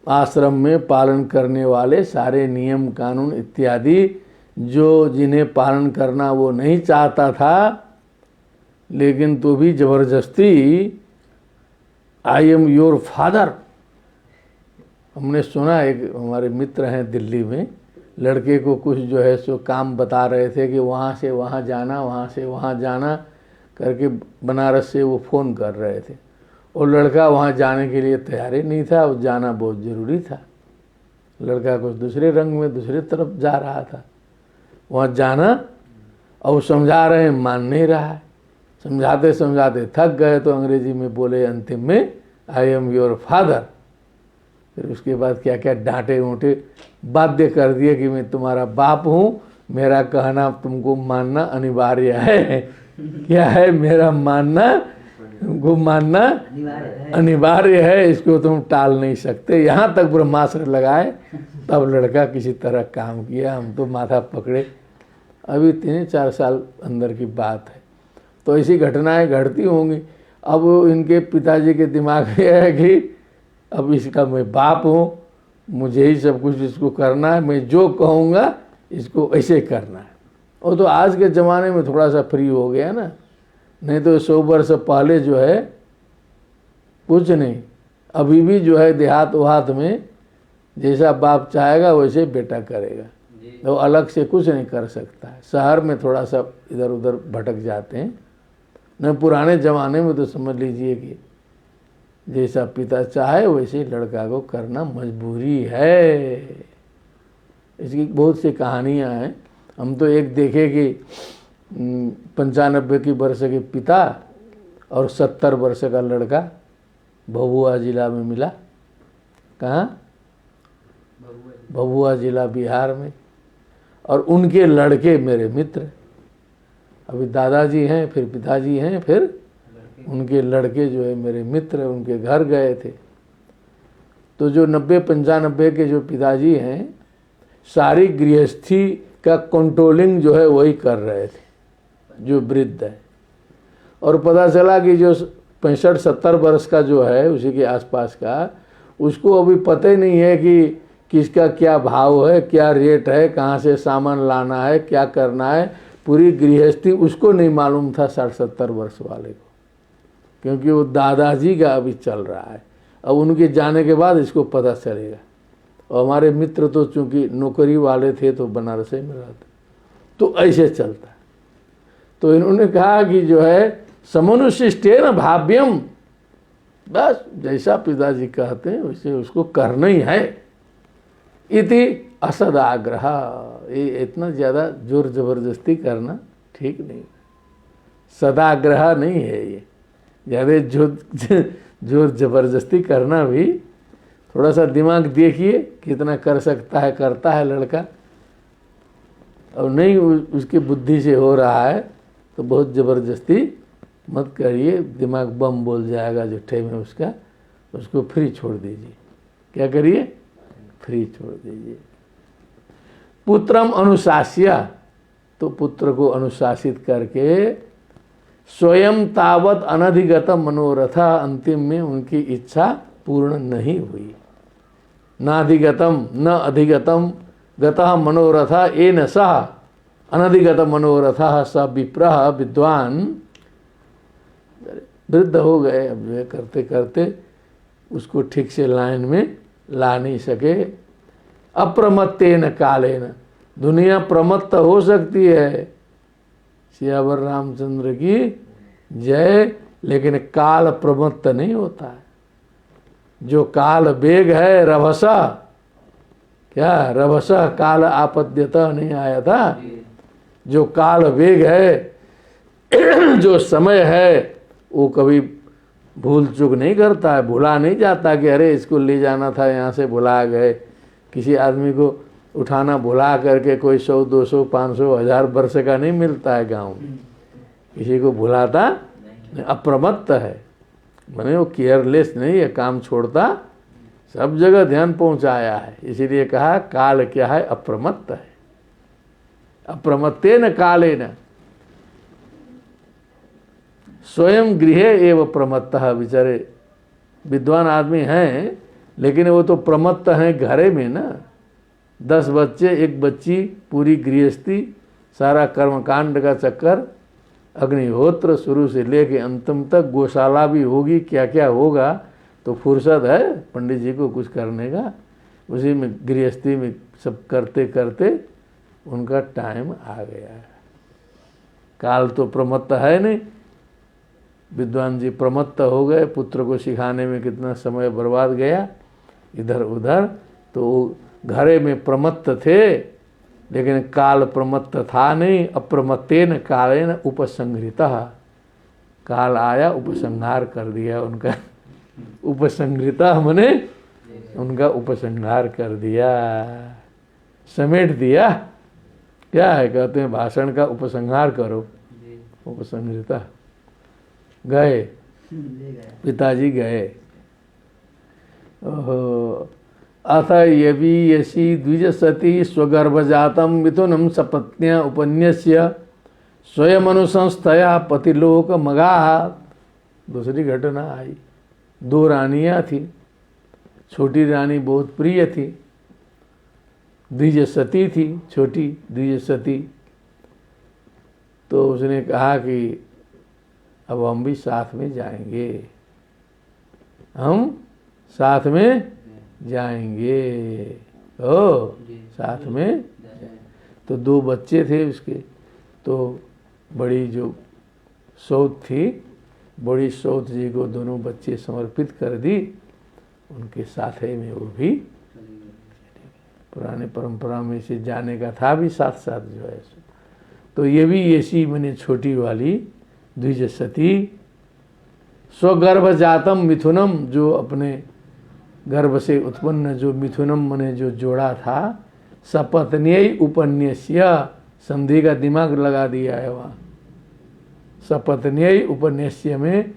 आश्रम में पालन करने वाले सारे नियम कानून इत्यादि जो जिन्हें पालन करना वो नहीं चाहता था, लेकिन तो भी जबरदस्ती आई एम योर फादर। हमने सुना, एक हमारे मित्र हैं दिल्ली में, लड़के को कुछ जो है सो काम बता रहे थे कि वहाँ से वहाँ जाना, वहाँ से वहाँ जाना करके बनारस से वो फ़ोन कर रहे थे। और लड़का वहाँ जाने के लिए तैयार ही नहीं था, वो जाना बहुत ज़रूरी था। लड़का कुछ दूसरे रंग में दूसरे तरफ जा रहा था, वहाँ जाना, और समझा रहे हैं, मान नहीं रहा है। समझाते समझाते थक गए तो अंग्रेजी में बोले अंतिम में, आई एम योर फादर। फिर उसके बाद क्या क्या डांटे वोटे बाध्य कर दिए कि मैं तुम्हारा बाप हूँ, मेरा कहना तुमको मानना अनिवार्य है। क्या है? मेरा मानना तुमको मानना अनिवार्य है, इसको तुम टाल नहीं सकते। यहाँ तक ब्रह्मास्त्र लगाए, तब लड़का किसी तरह काम किया। हम तो माथा पकड़े। अभी 3-4 साल अंदर की बात है। तो ऐसी घटनाएं घटती होंगी। अब इनके पिताजी के दिमाग में है कि अब इसका मैं बाप हूँ, मुझे ही सब कुछ इसको करना है, मैं जो कहूँगा इसको ऐसे करना है। और तो आज के ज़माने में थोड़ा सा फ्री हो गया ना, नहीं तो 100 वर्ष पहले जो है कुछ नहीं। अभी भी जो है देहात वहात में जैसा बाप चाहेगा वैसे बेटा करेगा, तो अलग से कुछ नहीं कर सकता है। शहर में थोड़ा सा इधर उधर भटक जाते हैं, न पुराने ज़माने में तो समझ लीजिए कि जैसा पिता चाहे वैसे लड़का को करना मजबूरी है। इसकी बहुत सी कहानियाँ हैं। हम तो एक देखे कि 95 की वर्ष के पिता और 70 वर्ष का लड़का भभुआ जिला में मिला। कहाँ? भभुआ जिला बिहार में। और उनके लड़के मेरे मित्र, अभी दादाजी हैं, फिर पिताजी हैं, फिर उनके लड़के जो है मेरे मित्र, उनके घर गए थे। तो जो 90-95 के जो पिताजी हैं, सारी गृहस्थी का कंट्रोलिंग जो है वही कर रहे थे, जो वृद्ध है। और पता चला कि जो 65-70 वर्ष का जो है उसी के आसपास का, उसको अभी पता ही नहीं है कि किसका क्या भाव है, क्या रेट है, कहाँ से सामान लाना है, क्या करना है। पूरी गृहस्थी उसको नहीं मालूम था 60-70 वर्ष वाले को, क्योंकि वो दादाजी का अभी चल रहा है। अब उनके जाने के बाद इसको पता चलेगा। और हमारे मित्र तो चूँकि नौकरी वाले थे तो बनारस में रहते, तो ऐसे चलता है। तो इन्होंने कहा कि जो है समनुशिष्टेन भाव्यम, बस जैसा पिताजी कहते हैं वैसे उसको करना ही है। इति असदाग्रह, ये इतना ज़्यादा जोर ज़बरदस्ती करना ठीक नहीं। सदाग्रह नहीं है ये, ज़्यादा जोर ज़बरदस्ती करना भी। थोड़ा सा दिमाग देखिए कितना कर सकता है, करता है लड़का। और नहीं उसकी बुद्धि से हो रहा है तो बहुत ज़बरदस्ती मत करिए, दिमाग बम बोल जाएगा जुट्ठे में उसका, उसको फ्री छोड़ दीजिए। क्या करिए? फ्री छोड़ दीजिए। पुत्रम अनुशास्य, तो पुत्र को अनुशासित करके स्वयं तावत अनधिगत मनोरथ, अंतिम में उनकी इच्छा पूर्ण नहीं हुई। नाधिगतम न अधिगतम गतः मनोरथ येन सह अनधिगत मनोरथ स विप्रः विद्वान। वृद्ध हो गए, अब जो है करते करते उसको ठीक से लाइन में ला नहीं सके। अप्रमत्तेन कालेन, दुनिया प्रमत्त हो सकती है, सियावर रामचंद्र की जय, लेकिन काल प्रमत्त नहीं होता है। जो काल वेग है रभसा, क्या रभसा काल आपद्यता नहीं आया था। जो काल वेग है, जो समय है वो कभी भूल चूक नहीं करता है, भुला नहीं जाता कि अरे इसको ले जाना था, यहाँ से भुला गए। किसी आदमी को उठाना भुला करके कोई 100, 200, 500, 1000 वर्ष का नहीं मिलता है गांव में। किसी को भुलाता अप्रमत्त है, माने वो केयरलेस नहीं है, काम छोड़ता, सब जगह ध्यान पहुंचाया है। इसीलिए कहा काल क्या है, अप्रमत्त है। अप्रमत्तेन कालेन स्वयं गृह एवं प्रमत्तः। बेचारे विद्वान आदमी हैं लेकिन वो तो प्रमत्त हैं घरे में ना। 10 बच्चे, 1 बच्ची, पूरी गृहस्थी, सारा कर्मकांड का चक्कर, अग्निहोत्र शुरू से लेके अंतिम तक, गौशाला भी होगी, क्या क्या होगा। तो फुर्सत है पंडित जी को कुछ करने का, उसी में गृहस्थी में सब करते करते उनका टाइम आ गया है। काल तो प्रमत्त है नहीं। विद्वान जी प्रमत्त हो गए, पुत्र को सिखाने में कितना समय बर्बाद गया इधर उधर। तो घरे में प्रमत्त थे लेकिन काल प्रमत्त था नहीं। अप्रमत्तेन कालेन उपसंहृतः, काल आया उपसंहार कर दिया उनका। उपसंहृतः मने उनका उपसंहार कर दिया, समेट दिया। क्या है, कहते हैं भाषण का उपसंहार करो, उपसंहृतः। गए पिताजी गए। ओहो। अथ यवी द्विजसती स्वगर्भजातं मिथुनं सपत्न्या उपन्यस्य स्वयमनुसंस्थया पतिलोक मगाः। दूसरी घटना आई। 2 रानियाँ थी। छोटी रानी बहुत प्रिय थी, द्विजसती थी, छोटी द्विजसती। तो उसने कहा कि अब हम भी साथ में जाएंगे, हम साथ में जाएंगे। ओ साथ में। तो 2 बच्चे थे उसके। तो बड़ी जो सौत थी, बड़ी सौत जी को दोनों बच्चे समर्पित कर दी। उनके साथ में वो भी पुराने परंपरा में से जाने का था भी साथ साथ जो है। तो ये भी ऐसी मैंने छोटी वाली द्विजसती स्वगर्भजातम मिथुनम, जो अपने गर्भ से उत्पन्न जो मिथुनम मने जो जोड़ा था, सपत्न्यै उपन्यस्य, संधि का दिमाग लगा दिया है वहाँ। सपत्न्यै उपन्यस्य में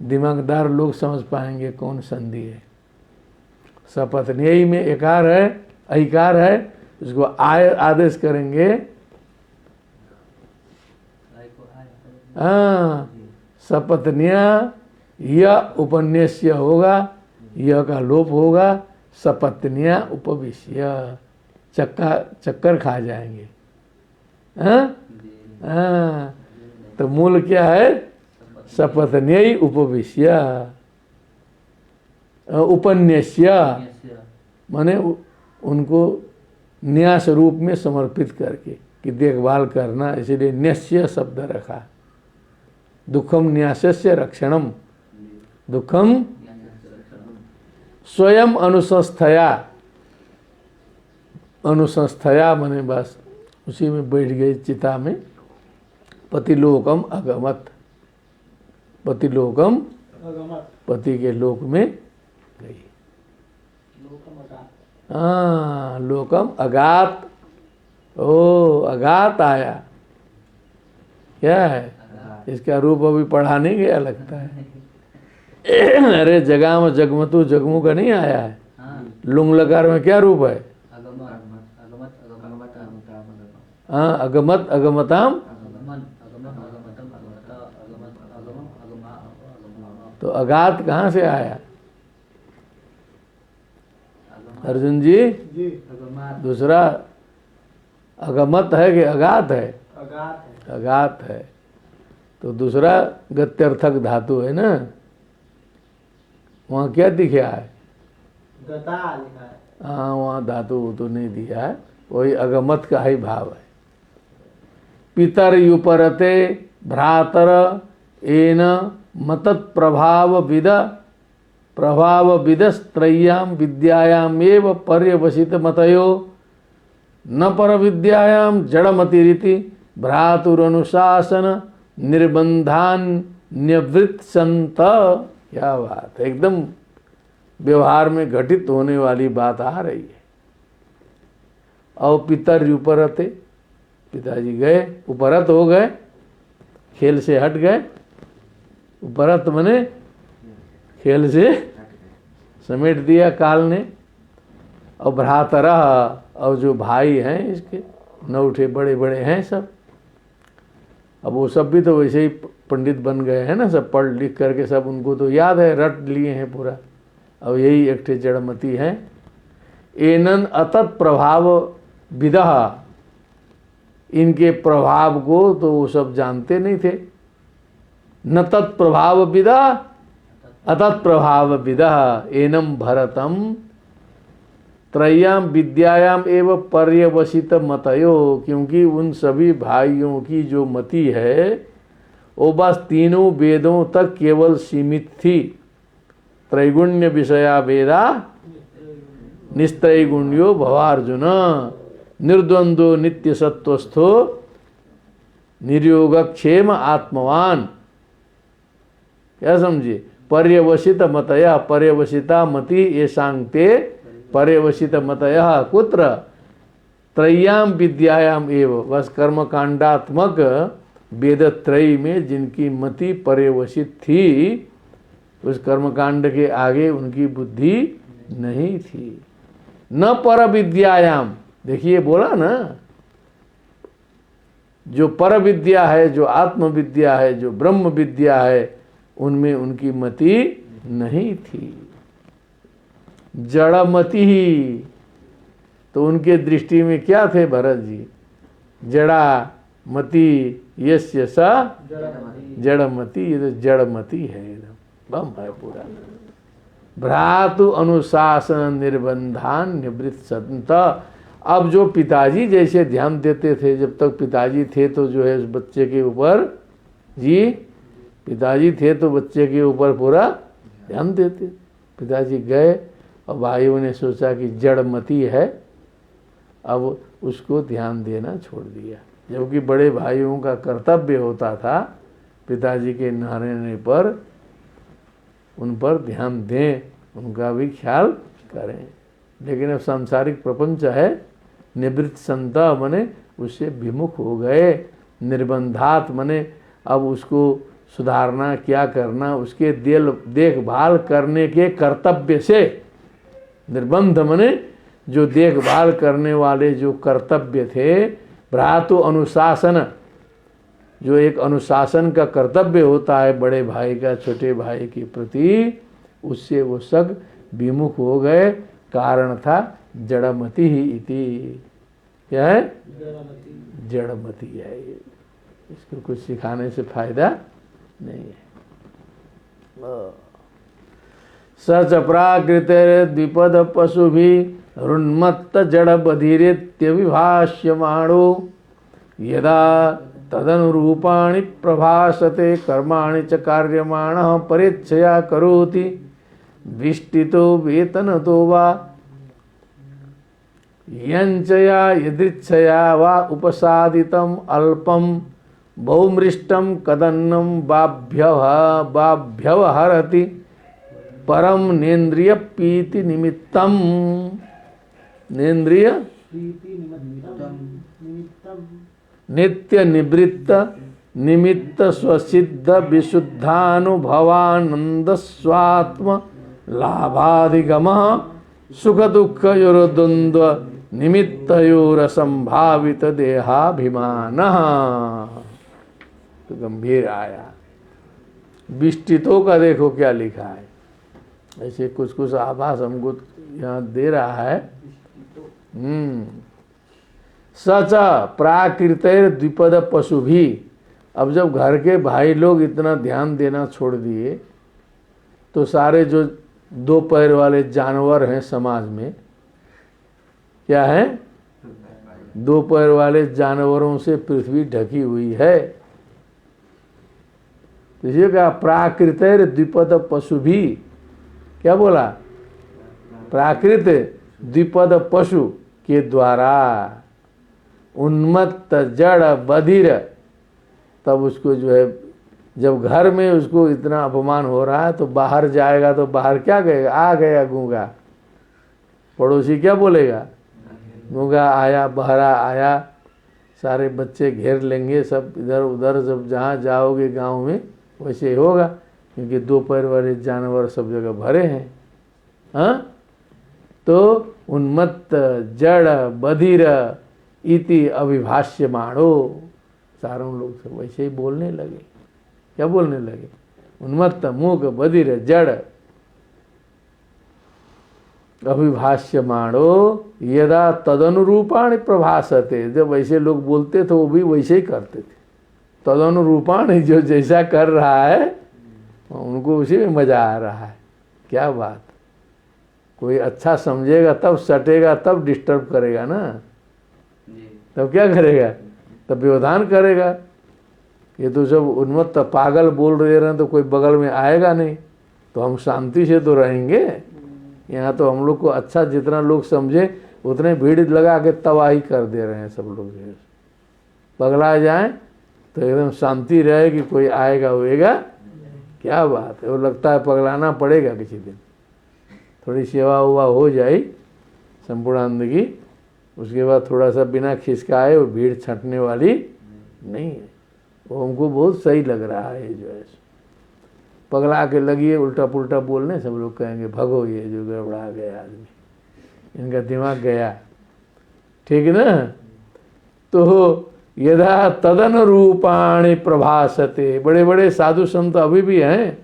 दिमागदार लोग समझ पाएंगे कौन संधि है। सपत्न्यै में एकार है, ऐकार है, उसको आय आदेश करेंगे। हाँ, सपत्न्या, यह उपन्यस्य होगा, यह का लोप होगा। सपत्न्या उपविश्य, चक्कर खा जाएंगे। हाँ हाँ, तो मूल क्या है, सपत्न्यै उपविश्य। उपन्यस्य माने उनको न्यास रूप में समर्पित करके कि देखभाल करना, इसीलिए न्यस्य शब्द रखा। दुखम न्यासस्य रक्षणम, दुखम स्वयं अनुसंस्थया। अनुसंस्थया माने बस उसी में बैठ गई चिता में। पतिलोकम अगमत, पतिलोकम पति के लोक में गई। हाँ, लोकम अगात। ओ अगात आया, क्या है इसका रूप अभी पढ़ा नहीं गया लगता है। अरे जगाम जगमतु जगमू का नहीं आया है। लुंग लकार में क्या रूप है? हाँ, अगमत अगमताम। तो अगात कहाँ से आया अर्जुन जी? दूसरा अगमत है कि अगात है? अगात है। तो दूसरा गत्यर्थक धातु है ना, वहाँ क्या दिखा है? गता लिखा है। हाँ, वहाँ धातु तो नहीं दिया है, वही अगमत का ही भाव है। पितर युपरते भ्रातर एन मतत् प्रभाव विदस्त्रय्याम विद्यायाम एव पर्यवसित मतयो न पर विद्यायाम जड़मतिरिति भ्रातुरनुशासन निर्बंधान निवृत्त संत। क्या बात है, एकदम व्यवहार में घटित होने वाली बात आ रही है। और पितर उपरते, पिताजी गए उपरत हो गए, खेल से हट गए। उपरत मने खेल से समेट दिया काल ने। और भ्रातरः, और जो भाई हैं इसके 9 बड़े बड़े हैं सब। अब वो सब भी तो वैसे ही पंडित बन गए हैं ना, सब पढ़ लिख करके सब, उनको तो याद है, रट लिए हैं पूरा। अब यही एक ठे जड़मती हैं। एनन अतत प्रभाव विदः, इनके प्रभाव को तो वो सब जानते नहीं थे। न तत्प्रभाव विदः अतत प्रभाव विदः एनम भरतम त्रय्याम विद्यायाम एव पर्यवसित मतयो, क्योंकि उन सभी भाइयों की जो मति है वो बस 3 वेदों तक केवल सीमित थी। त्रैगुण्य विषया वेदा निस्त्रैगुण्यो भवार्जुन, निर्द्वंद्वो नित्य सत्वस्थो निर्योगक्षेम आत्मवान। क्या समझिए? पर्यवसित मतया, पर्यवसिता मति ये सांगते पर्यवसित मतया कुत्र? त्रय्याम विद्यायाम एव, बस कर्मकांडात्मक वेदत्रयी में जिनकी मति पर्यवसित थी, उस कर्मकांड के आगे उनकी बुद्धि नहीं थी। न पर विद्यायाम, देखिए बोला ना, जो पर विद्या है, जो आत्म विद्या है, जो ब्रह्म विद्या है, उनमें उनकी मति नहीं थी। जड़मति ही, तो उनके दृष्टि में क्या थे भरत जी? जड़ा मति यस्य सा जड़मति, ये तो जड़मति है, एकदम बम है पूरा। भ्रातु अनुशासन निर्बंधान निवृत्त संत। अब जो पिताजी जैसे ध्यान देते थे, जब तक पिताजी थे तो जो है उस बच्चे के ऊपर, जी पिताजी थे तो बच्चे के ऊपर पूरा ध्यान देते। पिताजी गए और भाइयों ने सोचा कि जड़मती है, अब उसको ध्यान देना छोड़ दिया। जबकि बड़े भाइयों का कर्तव्य होता था पिताजी के नहलाने पर उन पर ध्यान दें, उनका भी ख्याल करें। लेकिन अब सांसारिक प्रपंच है, निवृत्त संता मने उससे विमुख हो गए। निर्बंधात मने अब उसको सुधारना, क्या करना, उसके देखभाल करने के कर्तव्य से। निर्बंध मने जो देखभाल करने वाले जो कर्तव्य थे। भ्रातु अनुशासन, जो एक अनुशासन का कर्तव्य होता है बड़े भाई का छोटे भाई के प्रति, उससे वो सब विमुख हो गए। कारण था जड़मति ही इति। क्या है? जड़मति है ये, इसको कुछ सिखाने से फायदा नहीं है। सच प्राकृतिर द्विपद पशु भी रुन्मत्त जड़ बधिरेत्य विभाष्यमाणो यदा तदनुरूपाणि प्रभासते कर्माणि च कार्यमाणः परेच्छया करोति विष्टितो वेतनतो वा यंचया यदृच्छया वा उपसादितम् अल्पं बहुमृष्टं कदन्नं बाभ्यवहरति परम नेन्द्रिय पीति निमित्तम। नेन्द्रिय नित्य निवृत्त निमित्त स्वसिद्ध विशुद्धानुभवानंद स्वात्म लाभाधिगम सुख दुख योरद्वंद्व निमित्तयोर संभावित देहाभिमान। तो गंभीर आया। विष्टितों का देखो क्या लिखा है, ऐसे कुछ कुछ आभास हमको यहाँ दे रहा है। सच प्राकृतिर द्विपद पशु भी। अब जब घर के भाई लोग इतना ध्यान देना छोड़ दिए तो सारे जो 2 पैर वाले जानवर हैं समाज में, क्या है? 2 पैर वाले जानवरों से पृथ्वी ढकी हुई है। तो ये क्या? प्राकृतिर द्विपद पशु भी। क्या बोला? प्राकृत द्विपद पशु के द्वारा उन्मत्त जड़ बधिर, तब उसको जो है जब घर में उसको इतना अपमान हो रहा है तो बाहर जाएगा तो बाहर क्या कहेगा, आ गया गूंगा, पड़ोसी क्या बोलेगा, गूंगा आया, बहरा आया, सारे बच्चे घेर लेंगे, सब इधर उधर, जब जहाँ जाओगे गांव में वैसे ही होगा, क्योंकि दो पैर वाले जानवर सब जगह भरे हैं। हाँ, तो उन्मत्त जड़ बधिर इति अभिभाष्यमाणो, चारों लोग सब वैसे ही बोलने लगे। क्या बोलने लगे, उन्मत्त मूक बधिर जड़ अभिभाष्यमाणो यदा तदनुरूपाणि प्रभासते, जब वैसे लोग बोलते थे वो भी वैसे ही करते थे, तदनुरूपाणि, जो जैसा कर रहा है उनको उसी में मजा आ रहा है। क्या बात, कोई अच्छा समझेगा तब सटेगा, तब डिस्टर्ब करेगा ना, तब क्या करेगा, तब व्यवधान करेगा। ये तो जब उन्मत्त पागल बोल रहे हैं तो कोई बगल में आएगा नहीं, तो हम शांति से तो रहेंगे। यहाँ तो हम लोग को अच्छा, जितना लोग समझे उतने भीड़ लगा के तबाही कर दे रहे हैं सब लोग। पगला जाए तो एकदम शांति रहे कि कोई आएगा होएगा। क्या बात है, वो लगता है पगलाना पड़ेगा किसी दिन, थोड़ी सेवा उवा हो जाए संपूर्णानंद की, उसके बाद थोड़ा सा बिना खिसकाए वो भीड़ छंटने वाली नहीं है। वो हमको बहुत सही लग रहा है, जो है पगला के लगी है उल्टा पुल्टा बोलने, सब लोग कहेंगे भगो, ये जो गड़बड़ा गया आदमी, इनका दिमाग गया। ठीक है ना। तो यदा तदन रूपाणि प्रभासते, बड़े बड़े साधु संत अभी भी हैं,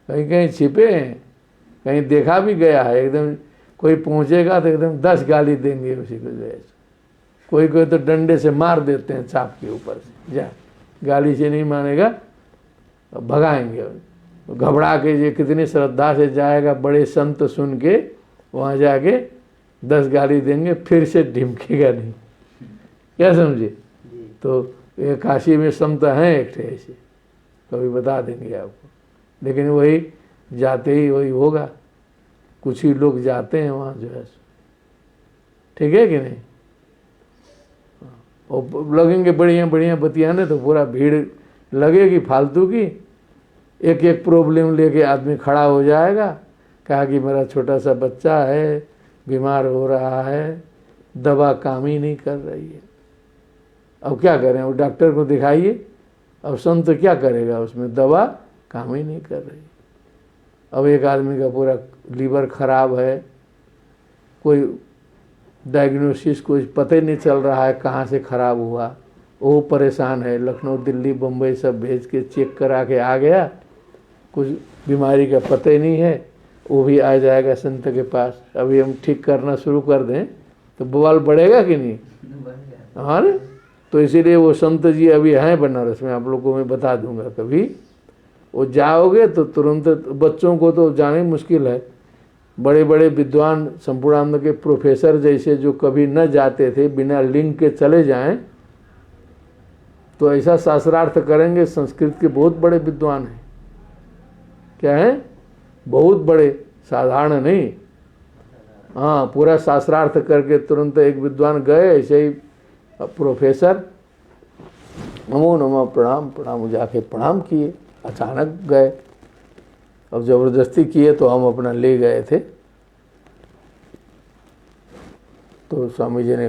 कहीं कहीं छिपे हैं, कहीं देखा भी गया है। एकदम कोई पहुंचेगा तो एकदम 10 गाली देंगे उसी को, जो है कोई कोई तो डंडे से मार देते हैं चाप के ऊपर से, जा गाली से नहीं मानेगा भगाएंगे। घबरा के ये कितनी श्रद्धा से जाएगा, बड़े संत सुन के वहाँ जाके 10 गाली देंगे, फिर से ढिमकेगा नहीं। क्या समझे। तो ये काशी में संत हैं एक ठे ऐसे, कभी बता देंगे आपको, लेकिन वही जाते ही वही होगा, कुछ ही लोग जाते हैं वहाँ, जो है ठीक है कि नहीं। और लगेंगे बढ़िया बढ़िया बतियाने तो पूरा भीड़ लगेगी फालतू की, एक एक प्रॉब्लम लेके आदमी खड़ा हो जाएगा, कहा कि मेरा छोटा सा बच्चा है, बीमार हो रहा है, दवा काम ही नहीं कर रही है। अब क्या करें, वो डॉक्टर को दिखाइए, अब संत क्या करेगा, उसमें दवा काम ही नहीं कर रही। अब एक आदमी का पूरा लीवर खराब है, कोई डायग्नोसिस कुछ पता ही नहीं चल रहा है कहाँ से खराब हुआ, वो परेशान है, लखनऊ दिल्ली बम्बई सब भेज के चेक करा के आ गया, कुछ बीमारी का पता ही नहीं है, वो भी आ जाएगा संत के पास। अभी हम ठीक करना शुरू कर दें तो बवाल बढ़ेगा कि नहीं। हाँ, तो इसीलिए वो संत जी अभी हैं बनारस में, आप लोगों को मैं बता दूंगा कभी। वो जाओगे तो तुरंत, बच्चों को तो जाने मुश्किल है, बड़े बड़े विद्वान संपूर्णानंद के प्रोफेसर जैसे जो कभी न जाते थे, बिना लिंक के चले जाएं तो ऐसा शास्त्रार्थ करेंगे। संस्कृत के बहुत बड़े विद्वान हैं, क्या है, बहुत बड़े, साधारण नहीं। हाँ, पूरा शास्त्रार्थ करके तुरंत एक विद्वान गए ऐसे ही, प्रोफेसर नमो नमः प्रणाम प्रणाम, जाके प्रणाम किए, अचानक गए। अब जबरदस्ती किए तो हम अपना ले गए थे, तो स्वामी जी ने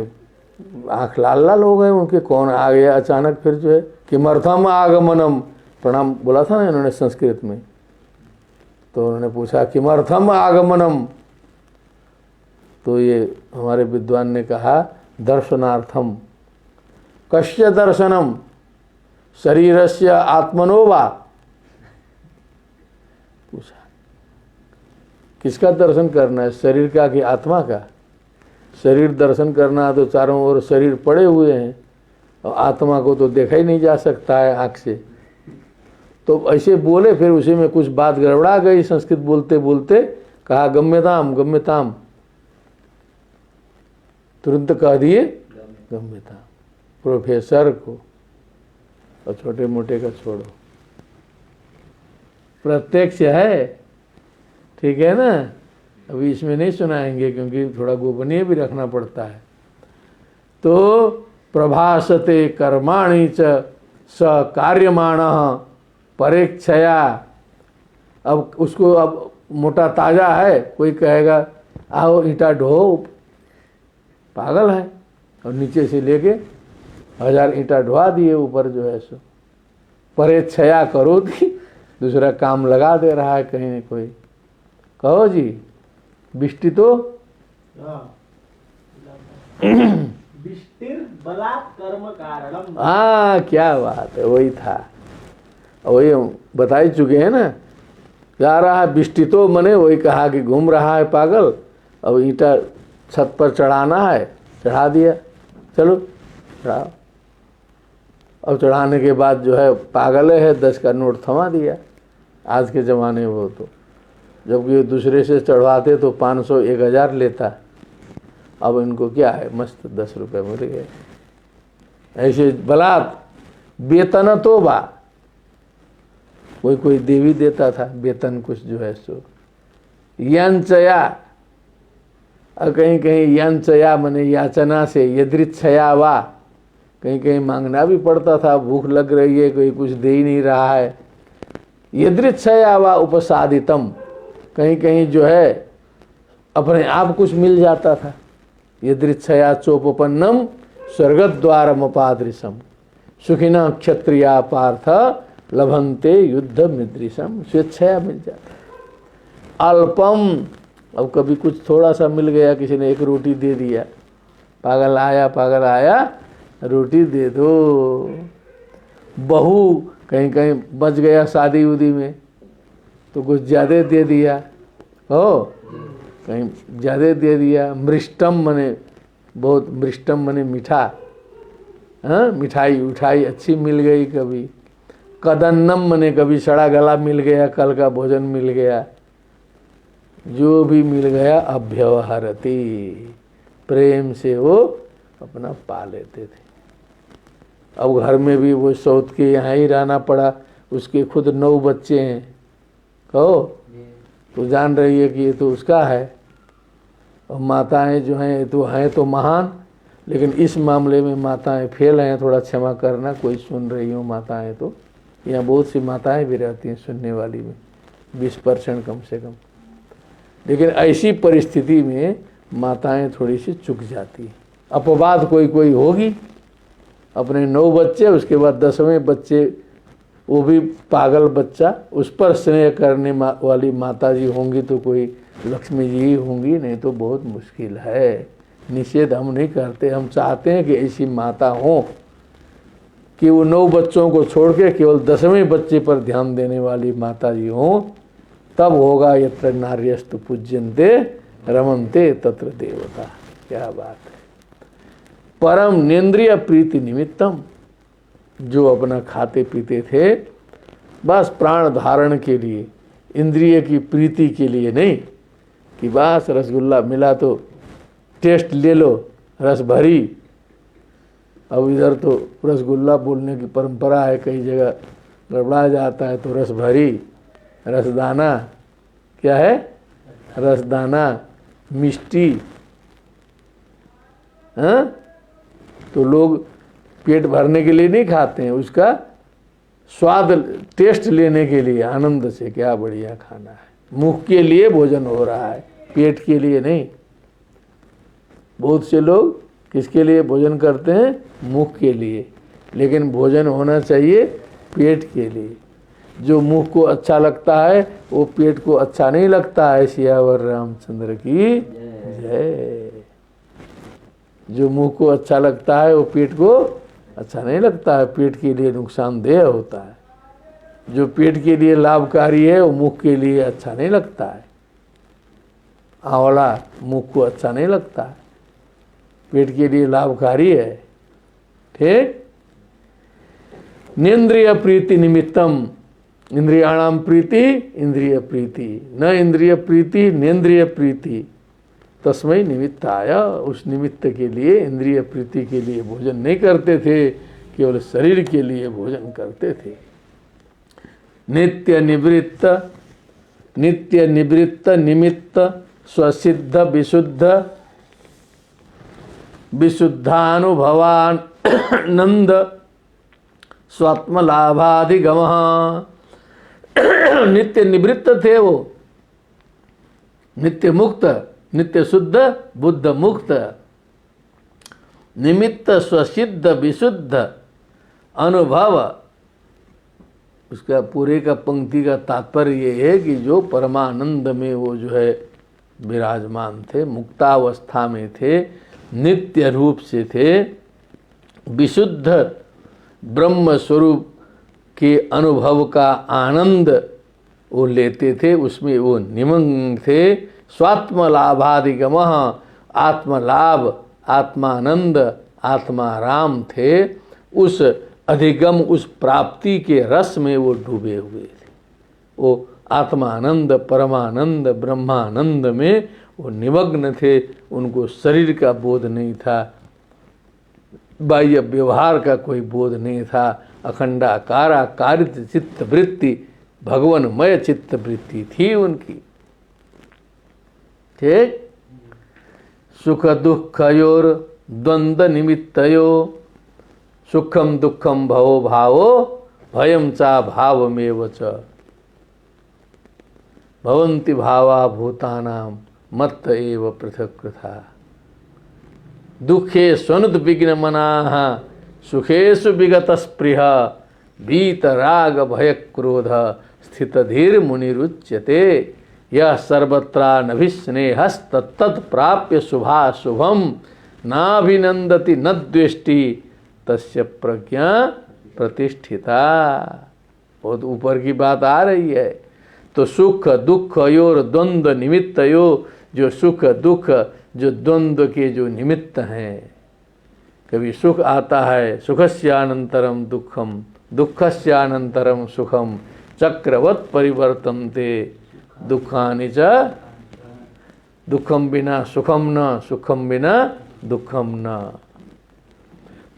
आँख लाल लाल हो गए उनके, कौन आ गया अचानक, फिर जो है किमर्थम आगमनम, प्रणाम बोला था ना इन्होंने संस्कृत में, तो उन्होंने पूछा किमर्थम आगमनम, तो ये हमारे विद्वान ने कहा दर्शनार्थम। कस्य दर्शनम, शरीरस्य आत्मनो वा, पूछा किसका दर्शन करना है, शरीर का कि आत्मा का। शरीर दर्शन करना है तो चारों ओर शरीर पड़े हुए हैं, और आत्मा को तो देखा ही नहीं जा सकता है आँख से। तो ऐसे बोले, फिर उसी में कुछ बात गड़बड़ा गई, संस्कृत बोलते बोलते कहा गम्यताम गम्यताम, तुरंत कह दिए गम्यताम प्रोफेसर को, और छोटे मोटे का छोड़ो, प्रत्यक्ष है। ठीक है ना। अभी इसमें नहीं सुनाएंगे क्योंकि थोड़ा गोपनीय भी रखना पड़ता है। तो प्रभासते कर्माणि च स कार्यमाणः परेक्षया, अब उसको अब मोटा ताजा है, कोई कहेगा आओ ईंटा ढो, पागल है, और नीचे से लेके 1000 ईंटा ढोआ दिए ऊपर जो है सो। परेक्षया करो थी, दूसरा काम लगा दे रहा है कहीं न कोई। कहो जी, बिष्टि तो बिष्टिर बलात् कर्म कारणम। हाँ, क्या बात है, वही था, वही हम बता ही चुके हैं ना। जा रहा है बिष्टि तो, मने वही कहा कि घूम रहा है पागल, अब ईंटा छत पर चढ़ाना है, चढ़ा दिया, चलो चढ़ाओ। अब चढ़ाने के बाद जो है पागल है, 10 का नोट थमा दिया आज के ज़माने में वो तो, जबकि दूसरे से चढ़वाते तो 500 1000 लेता। अब इनको क्या है, मस्त 10 रुपये मिल गए। ऐसे बलात् वेतन तो बा, कोई देवी देता था वेतन कुछ जो है सो। यंचया, और कहीं कहीं यंचया मने याचना से, यदृच्छया वा, कहीं कहीं मांगना भी पड़ता था, भूख लग रही है, कोई कुछ दे ही नहीं रहा है। यदृच्छया वा उपसादितम, कहीं कहीं जो है अपने आप कुछ मिल जाता था। यदृच्छया चोपपन्नम स्वर्गद्वारमपादृशम, सुखिना क्षत्रिया पार्थ लभंते युद्ध मिदृशम, स्वेच्छया मिल जाता। अल्पम, अब कभी कुछ थोड़ा सा मिल गया, किसी ने 1 रोटी दे दिया, पागल आया रोटी दे दो। बहू, कहीं कहीं बच गया शादी उदी में तो कुछ ज़्यादा दे दिया, हो कहीं ज़्यादा दे दिया। मृष्टम मने बहुत, मृष्टम मने मीठा, हाँ मिठाई उठाई अच्छी मिल गई कभी। कदन्नम मने कभी सड़ा गला मिल गया, कल का भोजन मिल गया, जो भी मिल गया अभ्यवहारती, प्रेम से वो अपना पा लेते थे। अब घर में भी वो सौत के यहाँ ही रहना पड़ा, उसके खुद 9 बच्चे हैं, कहो तो जान रही है कि ये तो उसका है। और माताएं जो हैं हैं तो महान, लेकिन इस मामले में माताएं फेल हैं, थोड़ा क्षमा करना, कोई सुन रही हो माताएं तो, यहाँ बहुत सी माताएं भी रहती हैं सुनने वाली में, 20% कम से कम। लेकिन ऐसी परिस्थिति में माताएं थोड़ी सी चुक जाती हैं। अपवाद कोई होगी, अपने 9 बच्चे, उसके बाद 10वें बच्चे वो भी पागल बच्चा, उस पर स्नेह करने वाली माता जी होंगी तो कोई लक्ष्मी जी ही होंगी, नहीं तो बहुत मुश्किल है। निषेध हम नहीं करते, हम चाहते हैं कि ऐसी माता हो कि वो 9 बच्चों को छोड़ के केवल 10वें बच्चे पर ध्यान देने वाली माता जी हों, तब होगा यत्र नार्यस्तु पूज्यन्ते रमन्ते तत्र देवता। क्या बात है। परम नेन्द्रिय प्रीति निमित्तम, जो अपना खाते पीते थे बस प्राण धारण के लिए, इंद्रिय की प्रीति के लिए नहीं कि बस रसगुल्ला मिला तो टेस्ट ले लो, रस भरी। अब इधर तो रसगुल्ला बोलने की परंपरा है, कई जगह गड़बड़ा जाता है, तो रस भरी, रसदाना, क्या है रसदाना, मिष्टी, हाँ, तो लोग पेट भरने के लिए नहीं खाते हैं, उसका स्वाद टेस्ट लेने के लिए, आनंद से, क्या बढ़िया खाना है। मुख के लिए भोजन हो रहा है, पेट के लिए नहीं। बहुत से लोग किसके लिए भोजन करते हैं, मुख के लिए, लेकिन भोजन होना चाहिए पेट के लिए। जो मुख को अच्छा लगता है वो पेट को अच्छा नहीं लगता है। सियावर रामचंद्र की जय। जो मुंह को अच्छा लगता है वो पेट को अच्छा नहीं लगता है, पेट के लिए नुकसानदेह होता है। जो पेट के लिए लाभकारी है वो मुख के लिए अच्छा नहीं लगता है। आंवला मुख को अच्छा नहीं लगता है, पेट के लिए लाभकारी है। ठीक। नेन्द्रिय प्रीति निमित्तम, इंद्रियाणाम प्रीति इंद्रिय प्रीति, न इंद्रिय प्रीति नेन्द्रिय प्रीति, तस्मै निमित्ताय। उस निमित्त के लिए, इंद्रिय प्रीति के लिए भोजन नहीं करते थे, केवल शरीर के लिए भोजन करते थे। नित्य निवृत्त निमित्त स्वसिद्ध विशुद्ध विशुद्धानुभवानंद स्वात्मलाभाधिगम नित्य निवृत्त थे वो, नित्य मुक्त, नित्य शुद्ध बुद्ध मुक्त, निमित्त स्वसिद्ध विशुद्ध अनुभव। उसका पूरे का पंक्ति का तात्पर्य ये है कि जो परमानंद में वो जो है विराजमान थे, मुक्तावस्था में थे, नित्य रूप से थे, विशुद्ध ब्रह्म स्वरूप के अनुभव का आनंद वो लेते थे, उसमें वो निमग्न थे। स्वात्मलाभाधिगम, आत्मलाभ, आत्मानंद, आत्माराम थे। उस अधिगम, उस प्राप्ति के रस में वो डूबे हुए थे। वो आत्मानंद, परमानंद, ब्रह्मानंद में वो निमग्न थे। उनको शरीर का बोध नहीं था, बाह्य व्यवहार का कोई बोध नहीं था। अखंडाकारा कारित चित्त वृत्ति, भगवनमय चित्त वृत्ति थी उनकी। ठीक। सुख दुखयोर द्वंद्व निमित्तयो, सुखम दुखम भवो भावो भयम चा भावमेव च, भवन्ति भावा भूतानाम मत्त एव पृथक् कृथा। दुखे स्वनुत विघ्न मनाः, सुखेषु विगत स्पृह, भीत राग भय क्रोध, स्थित धीर मुनिरुच्यते। यह सर्वत्रानभिस्नेहस्तत्तत् प्राप्य शुभाशुभम, नाभिनंदति न द्वेष्टि तस्य प्रज्ञा प्रतिष्ठिता। बहुत ऊपर की बात आ रही है। तो सुख दुख योर द्वंद्व निमित्तयो, जो सुख दुख, जो द्वंद्व के जो निमित्त हैं। कभी सुख आता है, सुखस्यानंतरम दुखम, दुखस्यानंतरम सुखम, चक्रवत् परिवर्तन्ते दुखानि च, दुखम बिना सुखम न, सुखम बिना दुखम न।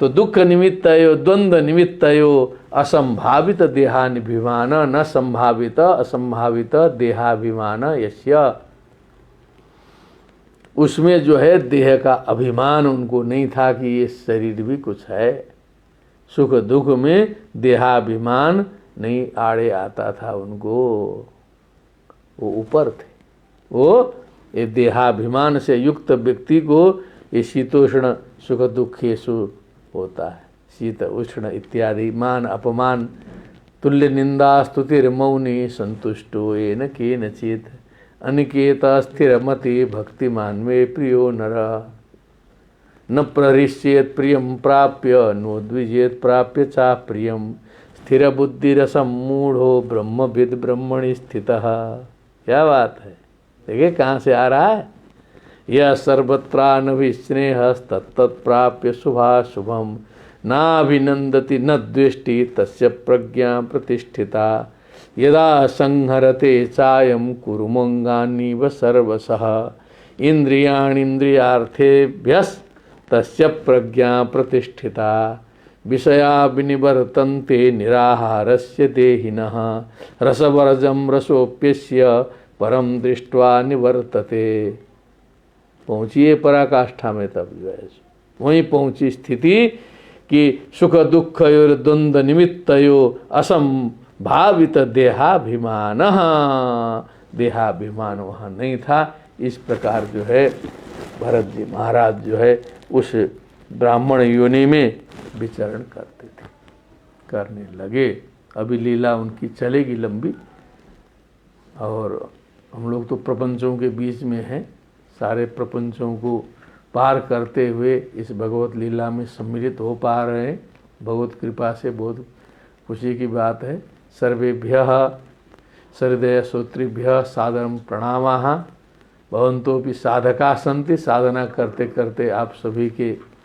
तो दुख निमित्तयो द्वंद्व निमित्तयो असंभावित देहाभिमान, न संभावित असंभावित देहाभिमान यस्य। उसमें जो है देह का अभिमान उनको नहीं था कि ये शरीर भी कुछ है। सुख दुख में देहाभिमान नहीं आड़े आता था उनको, वो ऊपर थे। वो ये देहाभिमान से युक्त व्यक्ति को ये शीतोष्ण सुख दुखेषु होता है। शीत उष्ण इत्यादि, मान अपमान, तुल्य निंदा स्तुतिर मौनी, संतुष्टो येन केनचित्, अनिकेत स्थिर मति, भक्तिमान में प्रियो नर, न प्रहृष्येत प्रियम प्राप्य, नोद्विजेत प्राप्य चा प्रियम, स्थिर बुद्धिरसम मूढ़ो ब्रह्मविद ब्रह्मणि स्थितः। क्या बात है, देखिए कहाँ से आ रहा है। यह सर्वत्रानभिस्नेहस्तत्तत् प्राप्य शुभाशुभम, नाभिनंदति न द्वेष्टि तस्य प्रज्ञा प्रतिष्ठिता। यदा संहरते चायं कुरुमंगान्निव सर्वशः, इंद्रियाणीन्द्रियार्थेभ्यस् तस्य प्रज्ञा प्रतिष्ठिता। विषया विनिवर्तन्ते निराहारस्य देहिनः, रसवर्जं रसोप्यस्य परम दृष्ट्वा निवर्तते। पहुँचिए पराकाष्ठा में, तब जो है वहीं पहुँची स्थिति कि सुख दुख और द्वंद्व निमित्तयो असंभावित देहाभिमान, देहाभिमान वहाँ नहीं था। इस प्रकार जो है भरत जी महाराज जो है उस ब्राह्मण योनि में विचरण करते थे, करने लगे। अभी लीला उनकी चलेगी लंबी, और हम लोग तो प्रपंचों के बीच में हैं। सारे प्रपंचों को पार करते हुए इस भगवत लीला में सम्मिलित हो पा रहे हैं। भगवत कृपा से बहुत खुशी की बात है। सर्वेभ्यः सहृदय श्रोतृभ्यः सादरं प्रणामाः। भवन्तोऽपि साधका सन्ति। साधना करते करते आप सभी के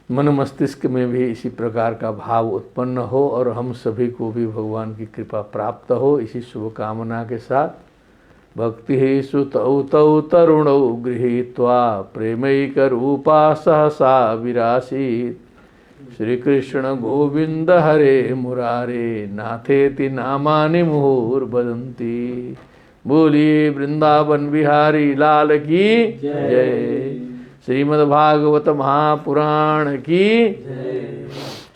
मन मस्तिष्क में भी इसी प्रकार का भाव उत्पन्न हो और हम सभी को भी भगवान की कृपा प्राप्त हो, इसी शुभकामना के साथ भक्ति सुतौ तौ तरुणौ गृहीत्वा प्रेमैकरूपा सहसा विरासीत्। श्री कृष्ण गोविंद हरे मुरारे नाथेति नामानि मुहुर्वदन्ति। बोलिए वृंदावन बिहारी लाल की जय। श्रीमद्भागवत महापुराण की,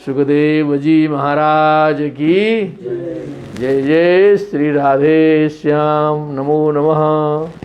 सुखदेव जी महाराज की। जय जय श्री राधे श्याम, नमो नमः।